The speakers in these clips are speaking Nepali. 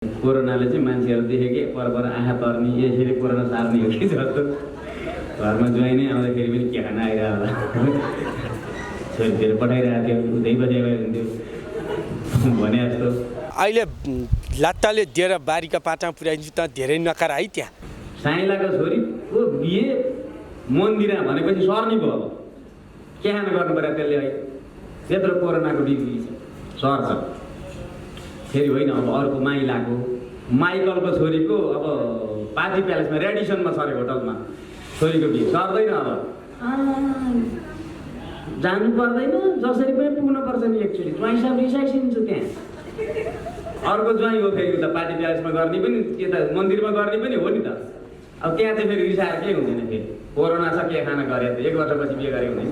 कोरोनाले चाहिँ मान्छेहरू देखे कि परपर आँखा तर्ने यसरी कोरोना सार्ने हो कि जस्तो घरमा ज्वाइँ नै आउँदाखेरि पनि के खाना आइरहेको होला छोरीहरू पठाइरहेको थियो उतै बजाइ हुन्थ्यो भने जस्तो अहिले लात्ताले दिएर बारीका पाटा पुर्याइदिन्छु त धेरै नकार है त्यहाँ साइलाको छोरीको बिहे मन्दिर भनेपछि सर्ने भयो अब के खाना गर्नु पर्यो त्यसले है त्यत्रो कोरोनाको बिग्री सर्छ फेरि होइन अब अर्को माइलाको माइकलको छोरीको अब पार्टी प्यालेसमा रेडिसनमा सरे होटलमा छोरीको बिहे सर्दैन अब जानु पर्दैन जसरी पनि पुग्नुपर्छ नि एक्चुअली ज्वाइँ साहब रिसाइसिन्छु त्यहाँ अर्को ज्वाइँ हो फेरि त पार्टी प्यालेसमा गर्ने पनि के त मन्दिरमा गर्ने पनि हो नि त अब त्यहाँ चाहिँ फेरि रिसाएर केही हुँदैन फेरि कोरोना छ के खाना गरे त 1 वर्षपछि बिहे गरे हुँदैन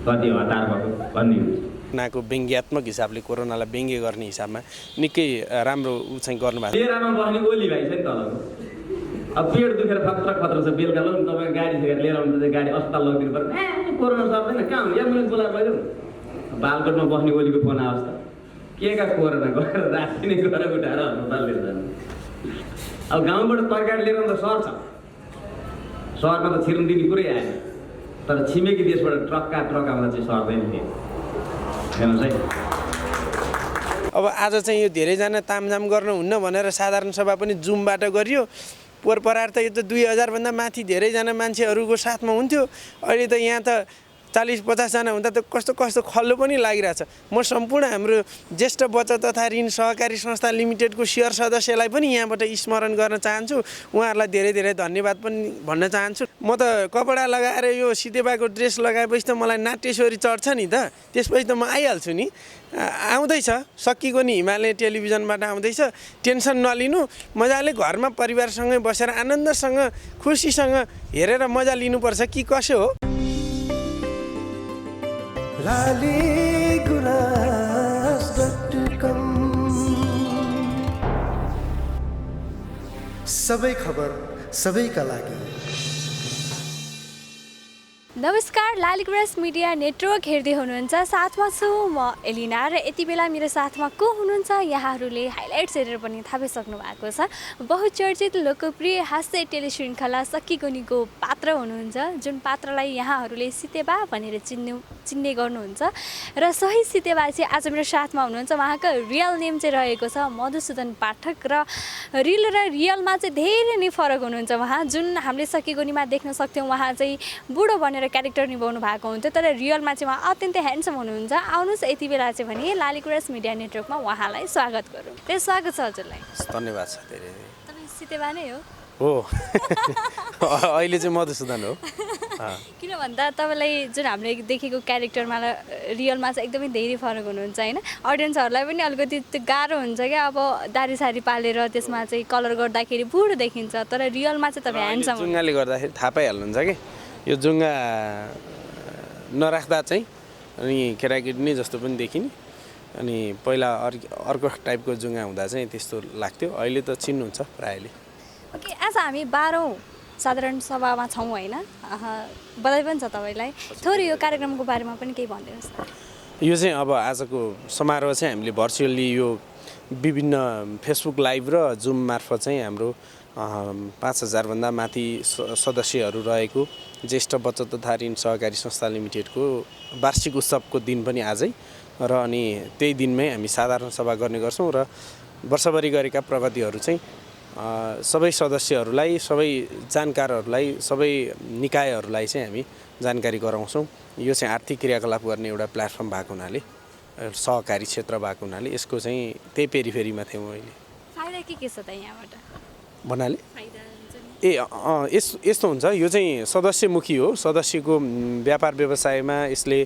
कति हतार भएको भन्ने हुन्छ कोरोनाको व्यङ्ग्यात्मक हिसाबले कोरोनालाई व्यङ्ग्य गर्ने हिसाबमा निकै राम्रो चाहिँ गर्नुभएको लिएरमा बस्ने ओली भाइ छ नि तलको अब पेट दुखेर खतरा छ बेलुका ल तपाईँ गाडी छेकेर लिएर आउनु त गाडी अस्पताल लगिदिनु पर्छ कोरोना सर्दैन कहाँ हुनु एम्बुलेन्स बोलाएर लैजाउँ बालकोटमा बस्ने ओलीको फोन आउँछ त के का कोरोना गएर राति नै गएर उठाएर अस्पताल लिएर जानु अब गाउँबाट तरकारी लिएर त सर्छ सहरमा त छिर्नु दिने कुरै आएन तर छिमेकी देशबाट ट्रक आउँदा चाहिँ सर्दैन थियो हेर्नुहोस् है अब आज चाहिँ यो धेरैजना तामझाम गर्नुहुन्न भनेर साधारण सभा पनि जुमबाट गरियो पोहोर परार त यो त 2000 भन्दा माथि धेरैजना मान्छेहरूको साथमा हुन्थ्यो अहिले त यहाँ त 40-50 जना हुँदा त कस्तो कस्तो खल्लो पनि लागिरहेछ म सम्पूर्ण हाम्रो ज्येष्ठ बचत तथा ऋण सहकारी संस्था लिमिटेडको सेयर सदस्यलाई पनि यहाँबाट स्मरण गर्न चाहन्छु उहाँहरूलाई धेरै धेरै धन्यवाद पनि भन्न चाहन्छु म त कपडा लगाएर यो सितेबाको ड्रेस लगाएपछि त मलाई नाट्यश्वरी चढ्छ नि त त्यसपछि त म आइहाल्छु नि आउँदैछ सकिएको नि हिमालय टेलिभिजनबाट आउँदैछ टेन्सन नलिनु मजाले घरमा परिवारसँगै बसेर आनन्दसँग खुसीसँग हेरेर मजा लिनुपर्छ कि कसो हो laligurasdotcom सबै खबर सबैका लागि नमस्कार लालीगुराँस मिडिया नेटवर्क हेर्दै हुनुहुन्छ साथमा छु म एलिना र यति बेला मेरो साथमा को हुनुहुन्छ यहाँहरूले हाइलाइट्स हेरेर पनि थाहा पाइसक्नु भएको छ बहुचर्चित लोकप्रिय हास्य टेलिश्रृङ्खला सक्किगुनीको पात्र हुनुहुन्छ जुन पात्रलाई यहाँहरूले सितेबा भनेर चिन्ने गर्नुहुन्छ र सही सितेबा चाहिँ आज मेरो साथमा हुनुहुन्छ उहाँको रियल नेम चाहिँ रहेको छ मधुसूदन पाठक र रियलमा चाहिँ धेरै नै फरक हुनुहुन्छ उहाँ जुन हामीले सक्किगुनीमा देख्न सक्थ्यौँ उहाँ चाहिँ बुढो बनेर क्यारेक्टर निभाउनु भएको हुन्थ्यो तर रियलमा चाहिँ उहाँ अत्यन्तै ह्यान्डसम हुनुहुन्छ आउनुहोस् यति बेला चाहिँ भने लालीगुराँस मिडिया नेटवर्कमा उहाँलाई स्वागत गरौँ त्यही स्वागत छ हजुरलाई धन्यवाद छ धेरै तपाईँ सितेबा नै हो अहिले चाहिँ मधुसूदन हो किन भन्दा तपाईँलाई जुन हामीले देखेको क्यारेक्टरमा रियलमा चाहिँ एकदमै धेरै फरक हुनुहुन्छ होइन अडियन्सहरूलाई पनि अलिकति त्यो गाह्रो हुन्छ क्या अब दारी सारी पालेर त्यसमा चाहिँ कलर गर्दाखेरि बुढो देखिन्छ तर रियलमा चाहिँ तपाईँ ह्यान्डसम जुङ्गाले गर्दाखेरि थाहा पाइहाल्नुहुन्छ कि यो जुङ्गा नराख्दा चाहिँ अनि केटाकेटी नै जस्तो पनि देखिने अनि पहिला अर्को टाइपको जुङ्गा हुँदा चाहिँ त्यस्तो लाग्थ्यो अहिले त चिन्नुहुन्छ प्रायःले ओके आज हामी 12औं साधारण सभामा छौँ होइन बधाई पनि छ तपाईँलाई थोरै यो कार्यक्रमको बारेमा पनि केही भनिदिनुहोस् यो चाहिँ अब आजको समारोह चाहिँ हामीले भर्चुअली यो विभिन्न फेसबुक लाइभ र जुम मार्फत चाहिँ हाम्रो 5000 भन्दा माथि सदस्यहरू रहेको ज्येष्ठ बचत तथा ऋण सहकारी संस्था लिमिटेडको वार्षिक उत्सवको दिन पनि आजै र अनि त्यही दिनमै हामी साधारण सभा गर्ने गर्छौँ र वर्षभरि गरेका प्रगतिहरू चाहिँ सबै सदस्यहरूलाई सबै जानकारहरूलाई सबै निकायहरूलाई चाहिँ हामी जानकारी गराउँछौँ यो चाहिँ आर्थिक क्रियाकलाप गर्ने एउटा प्लेटफर्म भएको हुनाले सहकारी क्षेत्र भएको हुनाले यसको चाहिँ त्यही पेरिफेरीमा थियौँ अहिले फाइदा के छ त यहाँबाट भन्नाले यस्तो हुन्छ यो चाहिँ सदस्यमुखी हो सदस्यको व्यापार व्यवसायमा यसले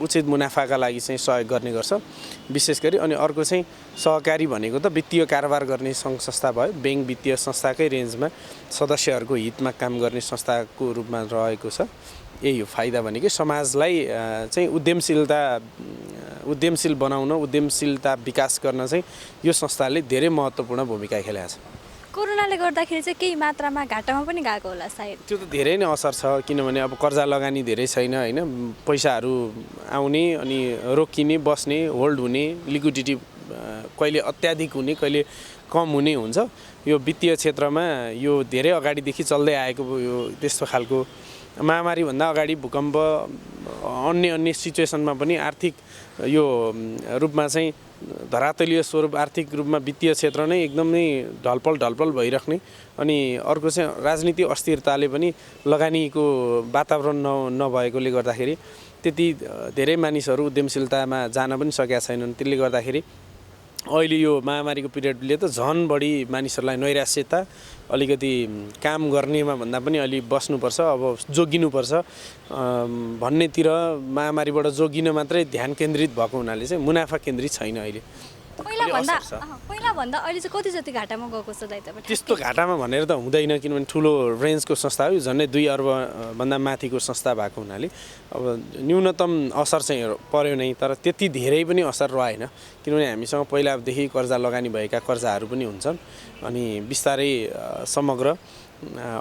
उचित मुनाफाका लागि चाहिँ सहयोग गर्ने गर्छ विशेष गरी अनि अर्को चाहिँ सहकारी भनेको त वित्तीय कारोबार गर्ने सङ्घ संस्था भयो ब्याङ्क वित्तीय संस्थाकै रेन्जमा सदस्यहरूको हितमा काम गर्ने संस्थाको रूपमा रहेको छ यही हो फाइदा भनेको समाजलाई चाहिँ उद्यमशील बनाउन उद्यमशीलता विकास गर्न चाहिँ यो संस्थाले धेरै महत्त्वपूर्ण भूमिका खेलेको छ कोरोनाले गर्दाखेरि चाहिँ केही मात्रामा घाटामा पनि गएको होला सायद त्यो त धेरै नै असर छ किनभने अब कर्जा लगानी धेरै छैन हैन पैसाहरू आउने अनि रोकिने बस्ने होल्ड हुने लिक्विडिटी कहिले अत्याधिक हुने कहिले कम हुने हुन्छ। यो वित्तीय क्षेत्रमा यो धेरै अगाडिदेखि चल्दै आएको यो त्यस्तो खालको महामारीभन्दा अगाडि भूकम्प अन्य सिचुएसनमा पनि आर्थिक यो रूपमा चाहिँ धरातलीय स्वरूप आर्थिक रूपमा वित्तीय क्षेत्र नै एकदमै ढलपल भइराख्ने अनि अर्को चाहिँ राजनीतिक अस्थिरताले पनि लगानीको वातावरण नभएकोले गर्दाखेरि त्यति धेरै मानिसहरू उद्यमशीलतामा जान पनि सकेका छैनन्। त्यसले गर्दाखेरि अहिले यो महामारीको पिरियडले त झन् बढी मानिसहरूलाई नैराश्यता अलिकति काम गर्नेमा भन्दा पनि अलि बस्नुपर्छ अब जोगिनुपर्छ भन्नेतिर महामारीबाट जोगिन मात्रै ध्यान केन्द्रित भएको हुनाले चाहिँ मुनाफा केन्द्रित छैन अहिले। पहिला भन्दा अहिले चाहिँ कति जति घाटामा गएको छ दाइ तपाईँ? त्यस्तो घाटामा भनेर त हुँदैन किनभने ठुलो रेन्जको संस्था हो झन्डै 2 अर्ब भन्दा माथिको संस्था भएको हुनाले अब न्यूनतम असर चाहिँ पर्यो नै तर त्यति धेरै पनि असर रहेन किनभने हामीसँग पहिलादेखि कर्जा लगानी भएका कर्जाहरू पनि हुन्छन् अनि बिस्तारै समग्र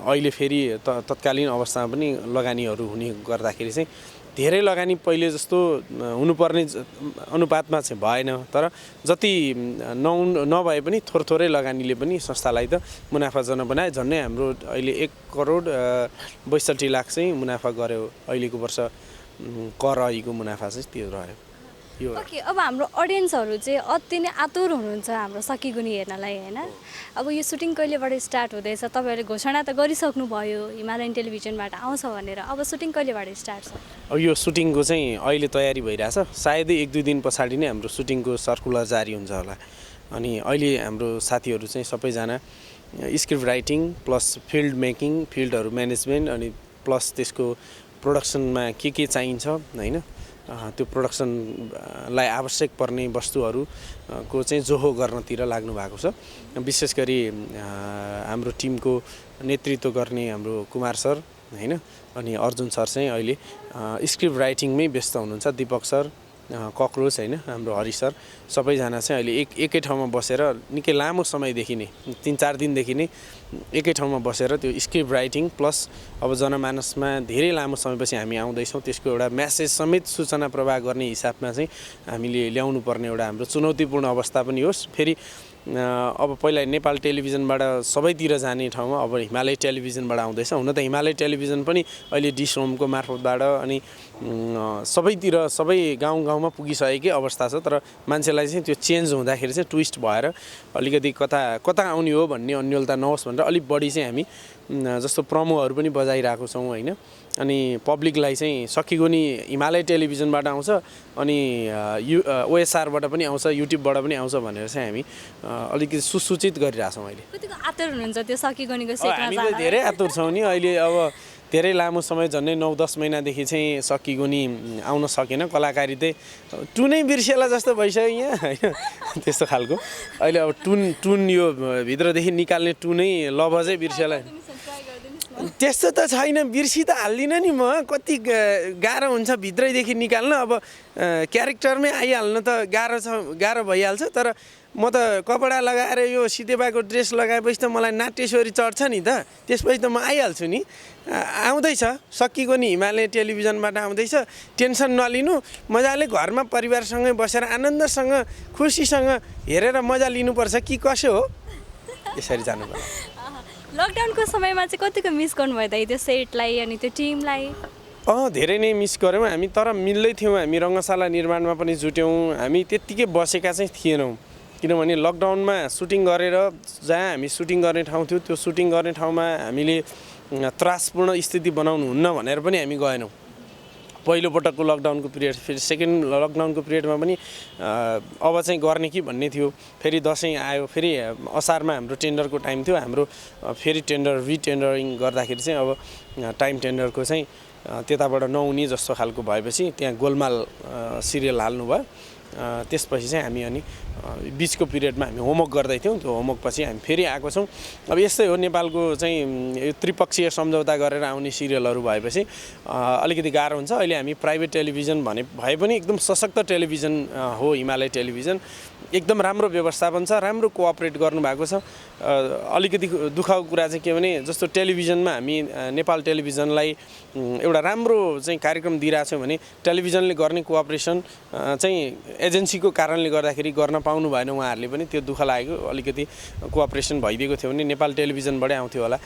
अहिले फेरि तत्कालीन अवस्थामा पनि लगानीहरू हुने गर्दाखेरि चाहिँ धेरै लगानी पहिले जस्तो हुनुपर्ने अनुपातमा चाहिँ भएन तर जति नभए पनि थोरै लगानीले पनि संस्थालाई त मुनाफाजनक बनाए। झन्डै हाम्रो अहिले 1 करोड 62 लाख चाहिँ मुनाफा गर्यो अहिलेको वर्ष कर अहिलेको मुनाफा चाहिँ त्यो रह्यो। ओके अब हाम्रो अडियन्सहरू चाहिँ अति नै आतुर हुनुहुन्छ हाम्रो सकिगुनी हेर्नलाई हैन। अब यो सुटिङ कहिलेबाट स्टार्ट हुँदैछ? तपाईँहरूले घोषणा त गरिसक्नु भयो हिमालयन टेलिभिजनबाट आउँछ भनेर, अब सुटिङ कहिलेबाट स्टार्ट छ? अब यो सुटिङको चाहिँ अहिले तयारी भइरहेछ सायदै 1-2 दिन पछाडि नै हाम्रो सुटिङको सर्कुलर जारी हुन्छ होला अनि अहिले हाम्रो साथीहरू चाहिँ सबैजना script writing plus field making फिल्डहरू म्यानेजमेन्ट अनि प्लस त्यसको प्रोडक्सनमा के चाहिन्छ हैन त्यो प्रोडक्सनलाई आवश्यक पर्ने वस्तुहरूको चाहिँ जोहो गर्नतिर लाग्नु भएको छ। विशेष गरी हाम्रो टिमको नेतृत्व गर्ने हाम्रो कुमार सर हैन अनि अर्जुन सर चाहिँ अहिले स्क्रिप्ट राइटिङमै व्यस्त हुनुहुन्छ। दीपक सर कक्रोच हैन हाम्रो हरि सर सबैजना चाहिँ अहिले एकै ठाउँमा बसेर निकै लामो समयदेखि नै 3-4 दिनदेखि नै एकै ठाउँमा बसेर त्यो स्क्रिप्ट राइटिङ प्लस अब जनमानसमा धेरै लामो समयपछि हामी आउँदैछौँ त्यसको एउटा म्यासेज समेत सूचना प्रवाह गर्ने हिसाबमा चाहिँ हामीले ल्याउनु पर्ने एउटा हाम्रो चुनौतीपूर्ण अवस्था पनि होस्। फेरि अब पहिला नेपाल टेलिभिजनबाट सबैतिर जाने ठाउँमा अब हिमालय टेलिभिजनबाट आउँदैछ। हुन त हिमालय टेलिभिजन पनि अहिले डिस होमको मार्फतबाट अनि सबैतिर सबै गाउँमा पुगिसकेकै अवस्था छ तर मान्छेलाई चाहिँ त्यो चेन्ज हुँदाखेरि चाहिँ ट्विस्ट भएर अलिकति कता आउने हो भन्ने अन्योलता नहोस् भनेर अलिक बढी चाहिँ हामी जस्तो प्रमोहरू पनि बजाइरहेको छौँ हैन अनि पब्लिकलाई चाहिँ सकिगुनी हिमालय टेलिभिजनबाट आउँछ अनि ओएसआरबाट पनि आउँछ युट्युबबाट पनि आउँछ भनेर चाहिँ हामी अलिकति सुसूचित गरिरहेछौँ। अहिले कतिको आतुर हुनुहुन्छ त्यो सकिगुनीको सेटमा हामी त धेरै आतुर छौँ नि अहिले अब धेरै लामो समय झन्डै 9-10 महिनादेखि चाहिँ सकिगुनी आउन सकेन कलाकारी चाहिँ टुनै बिर्सेला जस्तो भइसक्यो यहाँ हैन त्यस्तो खालको अहिले अब टुन यो भित्रदेखि निकाल्ने टुनै लभजै बिर्सेला त्यस्तो त छैन बिर्सी त हाल्दिनँ नि म कति गाह्रो हुन्छ भित्रैदेखि निकाल्न अब क्यारेक्टरमै आइहाल्न त गाह्रो भइहाल्छ तर म त कपडा लगाएर यो सितेबाको ड्रेस लगाएपछि त मलाई नाट्यश्वरी चढ्छ नि त त्यसपछि त म आइहाल्छु नि आउँदैछ सकिएको नि हिमालय टेलिभिजनबाट आउँदैछ टेन्सन नलिनु मजाले घरमा परिवारसँगै बसेर आनन्दसँग खुसीसँग हेरेर मजा लिनुपर्छ कि कसो हो यसरी जानुपर्छ। लकडाउनको समयमा चाहिँ कतिको मिस गर्नुभयो त त्यो सेटलाई अनि त्यो टिमलाई? धेरै नै मिस गऱ्यौँ हामी तर मिल्दै थियौँ हामी रङ्गशाला निर्माणमा पनि जुट्यौँ हामी त्यत्तिकै बसेका चाहिँ थिएनौँ किनभने लकडाउनमा सुटिङ गरेर जहाँ हामी सुटिङ गर्ने ठाउँ थियो त्यो सुटिङ गर्ने ठाउँमा हामीले त्रासपूर्ण स्थिति बनाउनु हुन्न भनेर पनि हामी गएनौँ। पहिलोपटकको लकडाउनको पिरियड फेरि सेकेन्ड लकडाउनको पिरियडमा पनि अब चाहिँ गर्ने कि भन्ने थियो फेरि दसैँ आयो फेरि असारमा हाम्रो टेन्डरको टाइम थियो हाम्रो फेरि रिटेन्डरिङ गर्दाखेरि चाहिँ अब टाइम टेन्डरको चाहिँ त्यताबाट नहुने जस्तो खालको भएपछि त्यहाँ गोलमाल सिरियल हाल्नुभयो त्यसपछि चाहिँ हामी अनि बिचको पिरियडमा हामी होमवर्क गर्दै थियौँ त्यो होमवर्क पछि हामी फेरि आएको छौँ। अब यस्तै हो नेपालको चाहिँ यो त्रिपक्षीय सम्झौता गरेर आउने सिरियलहरू भएपछि अलिकति गाह्रो हुन्छ। अहिले हामी प्राइभेट टेलिभिजन भए पनि एकदम सशक्त टेलिभिजन हो हिमालय टेलिभिजन एकदम राम्रो व्यवस्थापन छ, राम्रो कोअपरेट गर्नुभएको छ। अलिकति दुःखको कुरा चाहिँ के भने जस्तो टेलिभिजनमा हामी नेपाल टेलिभिजनलाई एउटा राम्रो चाहिँ कार्यक्रम दिइरहेछौँ भने टेलिभिजनले गर्ने कोअपरेसन चाहिँ एजेन्सीको कारणले गर्दाखेरि गर्न पाउनु भएन। उहाँहरूले पनि त्यो दुःख लागेको, अलिकति कोअपरेसन भइदिएको थियो भने नेपाल टेलिभिजनबाटै आउँथ्यो होला।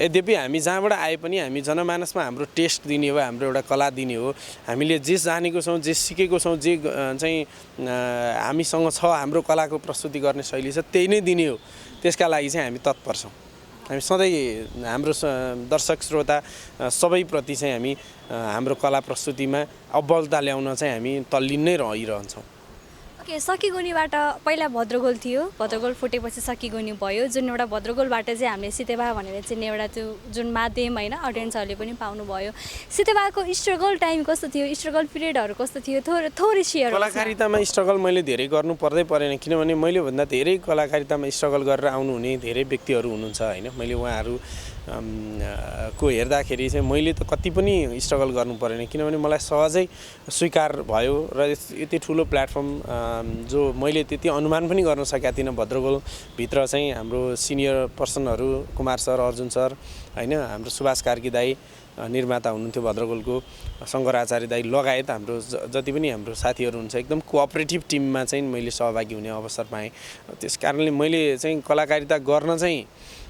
यद्यपि हामी जहाँबाट आए पनि हामी जनमानसमा हाम्रो टेस्ट दिने हो, हाम्रो एउटा कला दिने हो। हामीले जे जानेको छौँ, जे सिकेको छौँ, जे चाहिँ हामीसँग छ, हाम्रो कलाको प्रस्तुति गर्ने शैली छ, त्यही नै दिने हो। त्यसका लागि चाहिँ हामी तत्पर छौँ। हामी सधैँ हाम्रो दर्शक श्रोता सबैप्रति चाहिँ हामी हाम्रो कला प्रस्तुतिमा अब्बलता ल्याउन चाहिँ हामी तल्लीन नै रहिरहन्छौँ। ओके, सकीगुनीबाट पहिला भद्रगोल थियो, भद्रगोल फुटेपछि सकीगुनी भयो, जुन एउटा भद्रगोलबाट चाहिँ हामीले सितेबा भनेर चिन्ने एउटा त्यो जुन माध्यम होइन अडियन्सहरूले पनि पाउनुभयो। सितेबाको स्ट्रगल टाइम कस्तो थियो, स्ट्रगल पिरियडहरू कस्तो थियो, थोरै सेयर। कलाकारितामा स्ट्रगल मैले धेरै गर्नु पर्दै परेन, किनभने मैले भन्दा धेरै कलाकारितामा स्ट्रगल गरेर आउनुहुने धेरै व्यक्तिहरू हुनुहुन्छ होइन। मैले उहाँहरू को हेर्दाखेरि चाहिँ मैले त कति पनि स्ट्रगल गर्नु परेन, किनभने मलाई सहजै स्वीकार भयो र यति ठुलो प्लेटफर्म जो मैले त्यति अनुमान पनि गर्न सकेका थिइनँ। भद्रगोलभित्र चाहिँ हाम्रो सिनियर पर्सनहरू कुमार सर, अर्जुन सर होइन, हाम्रो सुभाष कार्की दाई निर्माता हुनुहुन्थ्यो भद्रगोलको, शङ्कर आचार्य दाई लगायत हाम्रो जति पनि हाम्रो साथीहरू हुन्छ एकदम कोअपरेटिभ टिममा चाहिँ मैले सहभागी हुने अवसर पाएँ। त्यस कारणले मैले चाहिँ कलाकारिता गर्न चाहिँ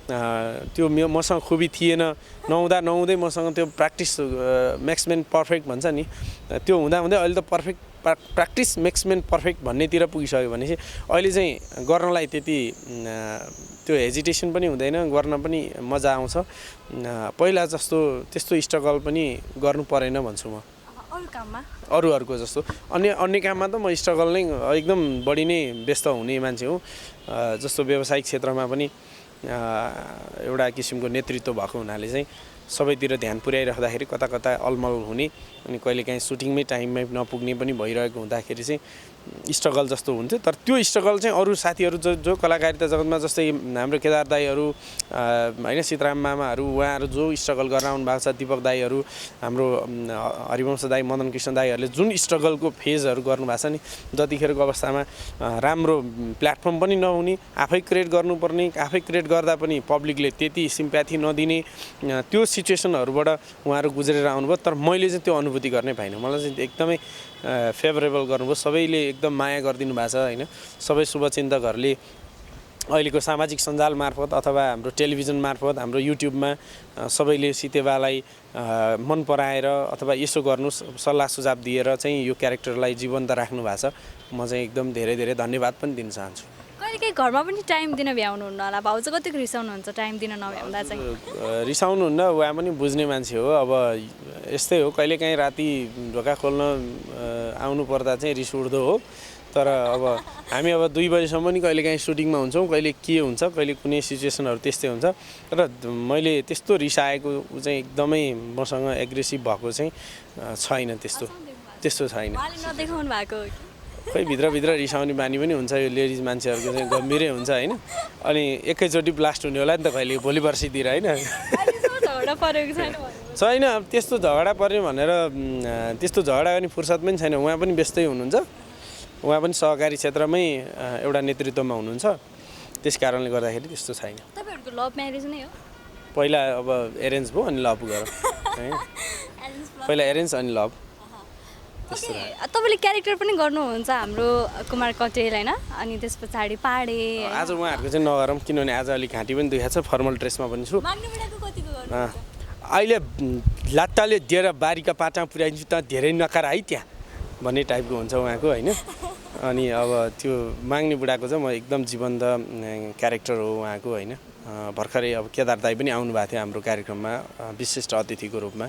त्यो मसँग खुबी थिएन। नहुँदै मसँग त्यो प्र्याक्टिस मेक्स म्यान पर्फेक्ट भन्छ नि, त्यो हुँदाहुँदै अहिले त प्र्याक्टिस मेक्स म्यान पर्फेक्ट भन्नेतिर पुगिसक्यो भनेपछि अहिले चाहिँ गर्नलाई त्यति त्यो हेजिटेसन पनि हुँदैन, गर्न पनि मजा आउँछ। पहिला जस्तो त्यस्तो स्ट्रगल पनि गर्नु परेन भन्छु म। अरूहरूको जस्तो अन्य काममा त म स्ट्रगल नै एकदम बढी नै व्यस्त हुने मान्छे हुँ। जस्तो व्यावसायिक क्षेत्रमा पनि एउटा किसिमको नेतृत्व भएको हुनाले चाहिँ सबैतिर ध्यान पुर्याइराख्दाखेरि कता कता अलमल हुने अनि कहिलेकाहीँ सुटिङमै टाइममै नपुग्ने पनि भइरहेको हुँदाखेरि चाहिँ स्ट्रगल जस्तो हुन्थ्यो। तर त्यो स्ट्रगल चाहिँ अरू साथीहरू जो कलाकारिता जगतमा जस्तै हाम्रो केदार दाईहरू होइन, सीताराम मामाहरू, उहाँहरू जो स्ट्रगल गरेर आउनु भएको छ, दीपक दाईहरू, हाम्रो हरिवंश दाई, मदन कृष्ण दाईहरूले जुन स्ट्रगलको फेजहरू गर्नुभएको छ नि, जतिखेरको अवस्थामा राम्रो प्लेटफर्म पनि नहुने, आफै क्रिएट गर्नुपर्ने, आफै क्रिएट गर्दा पनि पब्लिकले त्यति सिम्प्याथी नदिने, त्यो सिचुएसनहरूबाट उहाँहरू गुज्रेर आउनुभयो। तर मैले चाहिँ त्यो अनुभूति गर्नै पाइनँ। मलाई चाहिँ एकदमै फेभरेबल गर्नुभयो, सबैले एकदम माया गरिदिनु भएको छ होइन। सबै शुभचिन्तकहरूले अहिलेको सामाजिक सञ्जाल मार्फत अथवा हाम्रो टेलिभिजन मार्फत हाम्रो युट्युबमा सबैले सितेबालाई मन पराएर अथवा यसो गर्नुहोस् सल्लाह सुझाव दिएर चाहिँ यो क्यारेक्टरलाई जीवन्त राख्नु भएको छ। म चाहिँ एकदम धेरै धेरै धन्यवाद पनि दिन चाहन्छु। कहिलेकाहीँ घरमा पनि टाइम दिन भ्याउनुहुन्न होला, भाउजू कतिको रिसाउनुहुन्छ टाइम दिन नभ्याउँदा चाहिँ? रिसाउनुहुन्न, उहाँ पनि बुझ्ने मान्छे हो। अब यस्तै हो, कहिलेकाहीँ राति ढोका खोल्न आउनु पर्दा चाहिँ रिस उठ्दो हो। तर अब हामी अब 2 बजीसम्म नि कहिलेकाहीँ सुटिङमा हुन्छौँ, कहिले के हुन्छ, कहिले कुनै सिचुएसनहरू त्यस्तै हुन्छ। तर मैले त्यस्तो रिसाएको चाहिँ एकदमै मसँग एग्रेसिभ भएको चाहिँ छैन, त्यस्तो छैन। नदेखाउनु भएको खै भित्रभित्र रिसाउने बानी पनि हुन्छ, यो लेडिज मान्छेहरूको चाहिँ गम्भीरै हुन्छ होइन। अनि एकैचोटि ब्लास्ट हुने होला नि त कहिले भोलि पर्सितिर होइन। छैन त्यस्तो झगडा पर्ने भनेर, त्यस्तो झगडा गर्ने फुर्सद पनि छैन। उहाँ पनि व्यस्तै हुनुहुन्छ, उहाँ पनि सहकारी क्षेत्रमै एउटा नेतृत्वमा हुनुहुन्छ। त्यस कारणले गर्दाखेरि त्यस्तो छैन। तपाईँहरूको लभ म्यारेज नै हो? पहिला अब एरेन्ज भयो अनि लभ गरौँ होइन, पहिला एरेन्ज अनि लभ। तपाईँले क्यारेक्टर पनि गर्नुहुन्छ हाम्रो कुमार कटेल होइन, अनि त्यस पछाडि पाडे। आज उहाँहरूको चाहिँ नगरौँ, किनभने आज अलिक घाँटी पनि दुखेको छ, फर्मल ड्रेसमा पनि छु। अहिले लात्ताले दिएर बारीका पाटा पुर्याइदिन्छु त धेरै नकार है त्यहाँ भन्ने टाइपको हुन्छ उहाँको होइन। अनि अब त्यो माग्ने बुढाको चाहिँ म एकदम जीवन्त क्यारेक्टर हो उहाँको होइन। भर्खरै अब केदार दाई पनि आउनुभएको थियो हाम्रो कार्यक्रममा विशिष्ट अतिथिको रूपमा।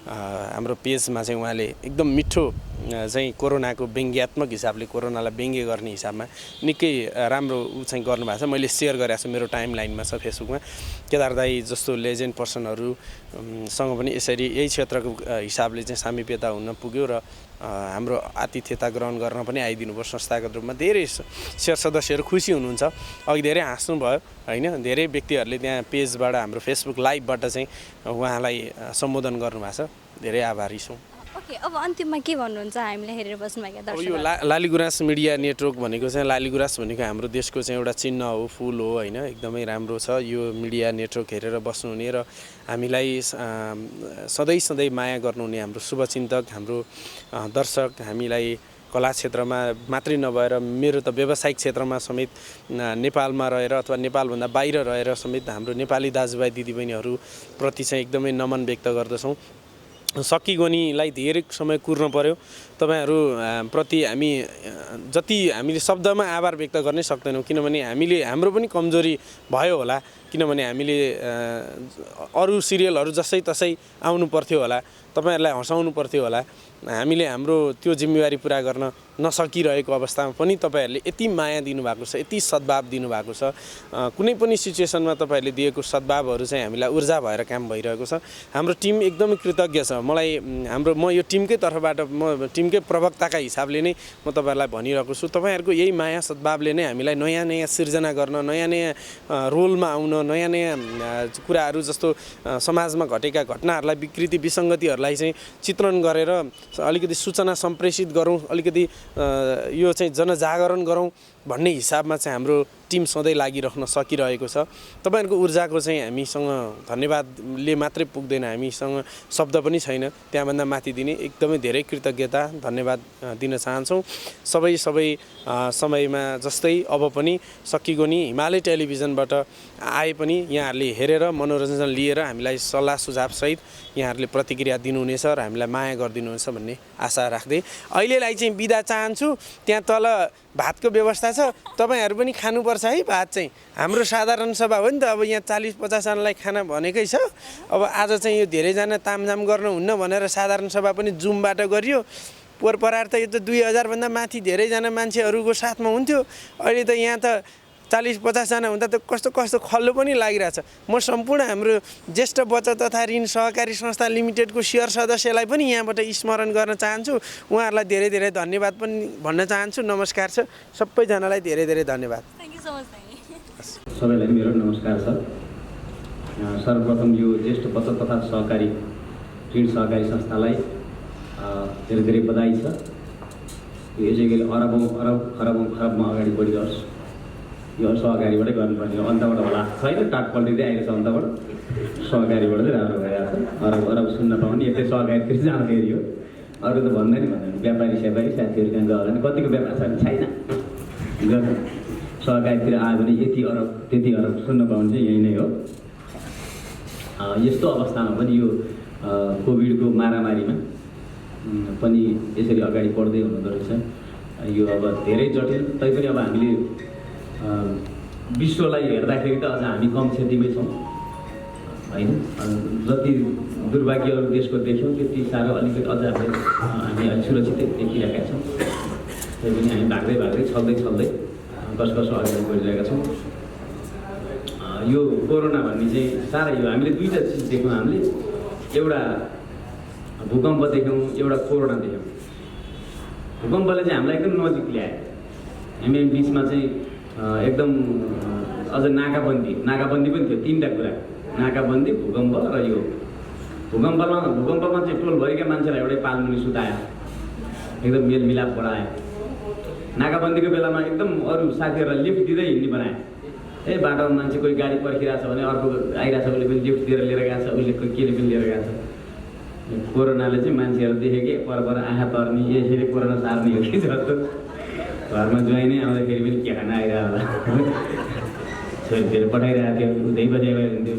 हाम्रो पेजमा चाहिँ उहाँले एकदम मिठो चाहिँ कोरोनाको व्यङ्ग्यात्मक हिसाबले, कोरोनालाई व्यङ्ग्य गर्ने हिसाबमा निकै राम्रो चाहिँ गर्नुभएको छ। मैले सेयर गरेको छु, मेरो टाइम लाइनमा छ फेसबुकमा। केदार दाई जस्तो लेजेन्ड पर्सनहरूसँग पनि यसरी यही क्षेत्रको हिसाबले चाहिँ सामिप्यता हुन पुग्यो र हाम्रो आतिथ्यता ग्रहण गर्न पनि आइदिनु भयो संस्थागत रूपमा। धेरै शेयर सदस्यहरू खुसी हुनुहुन्छ, अघि धेरै हाँस्नुभयो होइन। धेरै व्यक्तिहरूले त्यहाँ पेजबाट, हाम्रो फेसबुक लाइभबाट चाहिँ उहाँलाई सम्बोधन गर्नुभएको छ। धेरै आभारी छौँ। ओके, अब अन्तिममा के भन्नुहुन्छ हामीलाई हेरेर बस्नुभएका अब यो दर्शकहरू? लालीगुराँस मिडिया नेटवर्क भनेको चाहिँ लालीगुराँस भनेको हाम्रो देशको चाहिँ एउटा चिन्ह हो, फुल हो होइन, एकदमै राम्रो छ यो मिडिया नेटवर्क हेरेर बस्नुहुने र हामीलाई सधैँ सधैँ माया गर्नुहुने हाम्रो शुभचिन्तक, हाम्रो दर्शक, हामीलाई कला क्षेत्रमा मात्रै नभएर मेरो त व्यावसायिक क्षेत्रमा समेत नेपालमा रहेर अथवा नेपालभन्दा बाहिर रहेर समेत हाम्रो नेपाली दाजुभाइ दिदीबहिनीहरूप्रति चाहिँ एकदमै नमन व्यक्त गर्दछौँ। सकिगनीलाई धेरै समय कुर्न पर्यो, तपाईँहरू प्रति हामी जति हामीले शब्दमा आभार व्यक्त गर्नै सक्दैनौँ, किनभने हाम्रो पनि कमजोरी भयो होला, किनभने हामीले अरू सिरियलहरू जसै तसै आउनु पर्थ्यो होला, तपाईँहरूलाई हँसाउनु पर्थ्यो होला, हामीले हाम्रो त्यो जिम्मेवारी पुरा गर्न नसकिरहेको अवस्थामा पनि तपाईँहरूले यति माया दिनुभएको छ, यति सद्भाव दिनुभएको छ, कुनै पनि सिचुएसनमा तपाईँहरूले दिएको सद्भावहरू चाहिँ हामीलाई ऊर्जा भएर काम भइरहेको छ। हाम्रो टिम एकदमै कृतज्ञ छ। म यो टिमकै तर्फबाट म टिमकै प्रवक्ताका हिसाबले नै म तपाईँहरूलाई भनिरहेको छु, तपाईँहरूको यही माया सद्भावले नै हामीलाई नयाँ नयाँ सिर्जना गर्न, नयाँ नयाँ रोलमा आउन, नयाँ नयाँ कुराहरू जस्तो समाजमा घटेका घटनाहरूलाई, विकृति विसङ्गतिहरूलाई चाहिँ चित्रण गरेर अलिकति सूचना सम्प्रेषित गरौँ, अलिकति यो चाहिँ जनजागरण गरौँ भन्ने हिसाबमा चाहिँ हाम्रो टिम सधैँ लागिरहन सकिरहेको छ। तपाईँहरूको ऊर्जाको चाहिँ हामीसँग धन्यवादले मात्रै पुग्दैन, हामीसँग शब्द पनि छैन त्यहाँभन्दा माथि दिने। एकदमै धेरै कृतज्ञता धन्यवाद दिन चाहन्छौँ। सबै समयमा जस्तै अब पनि सकिगनी हिमालय टेलिभिजनबाट आए पनि यहाँहरूले हेरेर मनोरञ्जन लिएर हामीलाई सल्लाह सुझावसहित यहाँहरूले प्रतिक्रिया दिनुहुनेछ र हामीलाई माया गरिदिनुहुनेछ भन्ने आशा राख्दै अहिलेलाई चाहिँ बिदा चाहन्छु। त्यहाँ तल भातको व्यवस्था छ, तपाईँहरू पनि खानुपर्छ है भात चाहिँ। हाम्रो साधारण सभा हो नि त, अब यहाँ 40-50 जनालाई खाना भनेकै छ। अब आज चाहिँ यो धेरैजना तामझाम गर्नुहुन्न भनेर साधारण सभा पनि जुमबाट गरियो। पोहोर परार त यो त 2000 भन्दा माथि धेरैजना मान्छेहरूको साथमा हुन्थ्यो, अहिले त यहाँ त 40-50 जना हुँदा त कस्तो खल्लो पनि लागिरहेछ। म सम्पूर्ण हाम्रो ज्येष्ठ बचत तथा ऋण सहकारी संस्था लिमिटेडको सेयर सदस्यलाई पनि यहाँबाट स्मरण गर्न चाहन्छु। उहाँहरूलाई धेरै धेरै धन्यवाद पनि भन्न चाहन्छु। नमस्कार छ सबैजनालाई, धेरै धेरै धन्यवाद। Thank you so much. सबैलाई मेरो नमस्कार छ। सर्वप्रथम यो ज्येष्ठ बचत तथा सहकारी ऋण सहकारी संस्थालाई धेरै धेरै बधाई छ। यसै गरी खरबौँ अगाडि बढिरहोस्। यो सहकारीबाटै गर्नुपर्ने हो, अन्तबाट होला छैन, टाट पल्टिँदै आएको छ अन्तबाट। सहकारीबाट चाहिँ राम्रो भइरहेको छ। अरब सुन्न पाउने यतै सहकारीतिर जाँदाखेरि हो, अरू त भन्दैन व्यापारी स्यापारी साथीहरू कहाँ गयो भने कतिको व्यापार छ भने छैन। सहकारीतिर आयो भने यति अरब त्यति अरब सुन्न पाउने चाहिँ यही नै हो। यस्तो अवस्थामा पनि यो कोभिडको मारामारीमा पनि यसरी अगाडि बढ्दै हुँदो रहेछ। यो अब धेरै जटिल, तैपनि अब हामीले विश्वलाई हेर्दाखेरि त अझ हामी कम क्षतिमै छौँ होइन। जति दुर्भाग्य अरू देशको देख्यौँ त्यति साह्रो अलिकति अझ हामी अलि सुरक्षितै देखिरहेका छौँ। तैपनि हामी भाग्दै छल्दै कसो अगाडि बढिरहेका छौँ। यो कोरोना भन्ने चाहिँ साह्रै यो हामीले दुईवटा चिज देख्यौँ। हामीले एउटा भूकम्प देख्यौँ, एउटा कोरोना देख्यौँ। भूकम्पले चाहिँ हामीलाई एकदम नजिक ल्यायो। हामी बिचमा चाहिँ एकदम अझ नाकाबन्दी पनि थियो। तीनवटा कुरा, नाकाबन्दी, भूकम्प र यो भूकम्पमा चाहिँ टोलभरिका मान्छेलाई एउटै पालमुनि सुतायो, एकदम मेलमिलाप बढायो। नाकाबन्दीको बेलामा एकदम अरू साथीहरूलाई लिफ्ट दिँदै हिँड्ने बनायो। बाटोमा मान्छे कोही गाडी पर्खिरहेको छ भने अर्को आइरहेको छ, उसले पनि लिफ्ट दिएर लिएर गएको छ, उसले केले पनि लिएर गएको छ। कोरोनाले चाहिँ मान्छेहरू देख्यो कि पर आँखा तर्ने, यसरी कोरोना सार्ने हो कि जस्तो। घरमा ज्वाइँ नै आउँदाखेरि पनि के खाना आइरहेको होला, छोरीतिर पठाइरहेको थियो, उतै बजाइरहेको हुन्थ्यो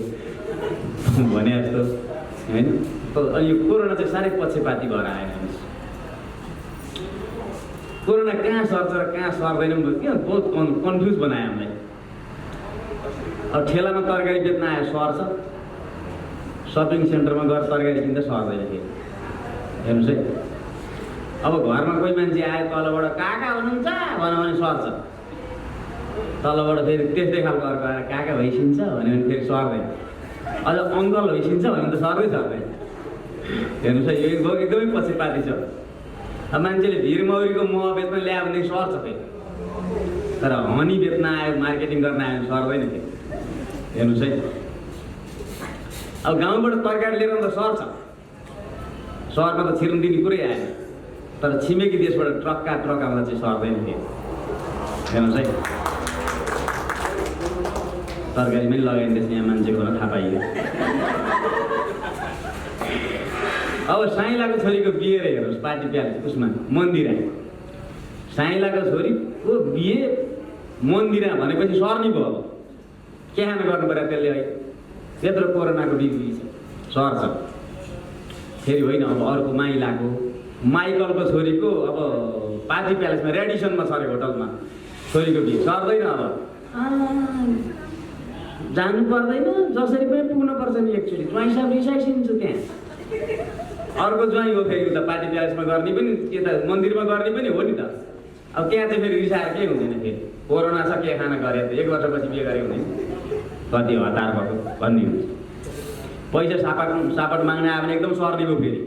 भने जस्तो होइन। अनि यो कोरोना चाहिँ साह्रै पक्षपाती भएर आयो। कोरोना कहाँ सर्छ र कहाँ सर्दैन किन बहुत कन्फ्युज बनायो हामीलाई। अब ठेलामा तरकारी बेच्न आयो सर्छ, सपिङ सेन्टरमा गएर तरकारी किन्दा सर्दैन फेरि। हेर्नुहोस् है, अब घरमा कोही मान्छे आयो तलबाट काका हुनुहुन्छ भन्यो भने सर्छ, तलबाट फेरि त्यस्तै खालको अर्को आएर काका भइसिन्छ भन्यो भने फेरि सर्दैन, अझ अङ्कल भइसिन्छ भने त सर्दैन। हेर्नुहोस् है, यो एकदमै पक्षपाती छ। अब मान्छेले भिरमौरीको मह बेच्न ल्यायो भने सर्छ फेरि, तर हनी बेच्न आयो, मार्केटिङ गर्न आयो भने सर्दैन फेरि। हेर्नुहोस् है, अब गाउँबाट तरकारी लिएर त सर्छ, सहरमा त छिर्न दिने कुरै आएन, तर छिमेकी देशबाट ट्रक आउँदा चाहिँ सर्दैन थियो। हेर्नुहोस् है, तरकारीमै लगाइदिएछ यहाँ मान्छेको थाहा पाइयो। अब साइलाको छोरीको बिहे रे हेर्नुहोस्, पार्टी प्यालेस उसमा मन्दिरा, साइलाको छोरीको बिहे मन्दिरा भनेपछि सर्नी भयो। अब के खान गर्नु पर्यो त्यसले? है त्यत्रो कोरोनाको बिग्री सर्छ। फेरि होइन, अब अर्को माइकलको छोरीको अब पार्टी प्यालेसमा रेडिसनमा सरे होटलमा छोरीको बिहे सर्दैन। अब जानु पर्दैन, जसरी पनि पुग्नुपर्छ नि। एक्चुअली ज्वाइँ साहब रिसाइसिन्छ त्यहाँ। अर्को ज्वाइँ हो फेरि उता पार्टी प्यालेसमा गर्ने पनि, यता मन्दिरमा गर्ने पनि हो नि त। अब त्यहाँ चाहिँ फेरि रिसाएर केही हुँदैन। फेरि कोरोना छ, के खाना गरे त 1 वर्षपछि बिहे गरे हुँदैन, कति हतार भएको भन्ने हुन्छ। पैसा सापट माग्न आयो भने एकदम सर्ने भयो। फेरि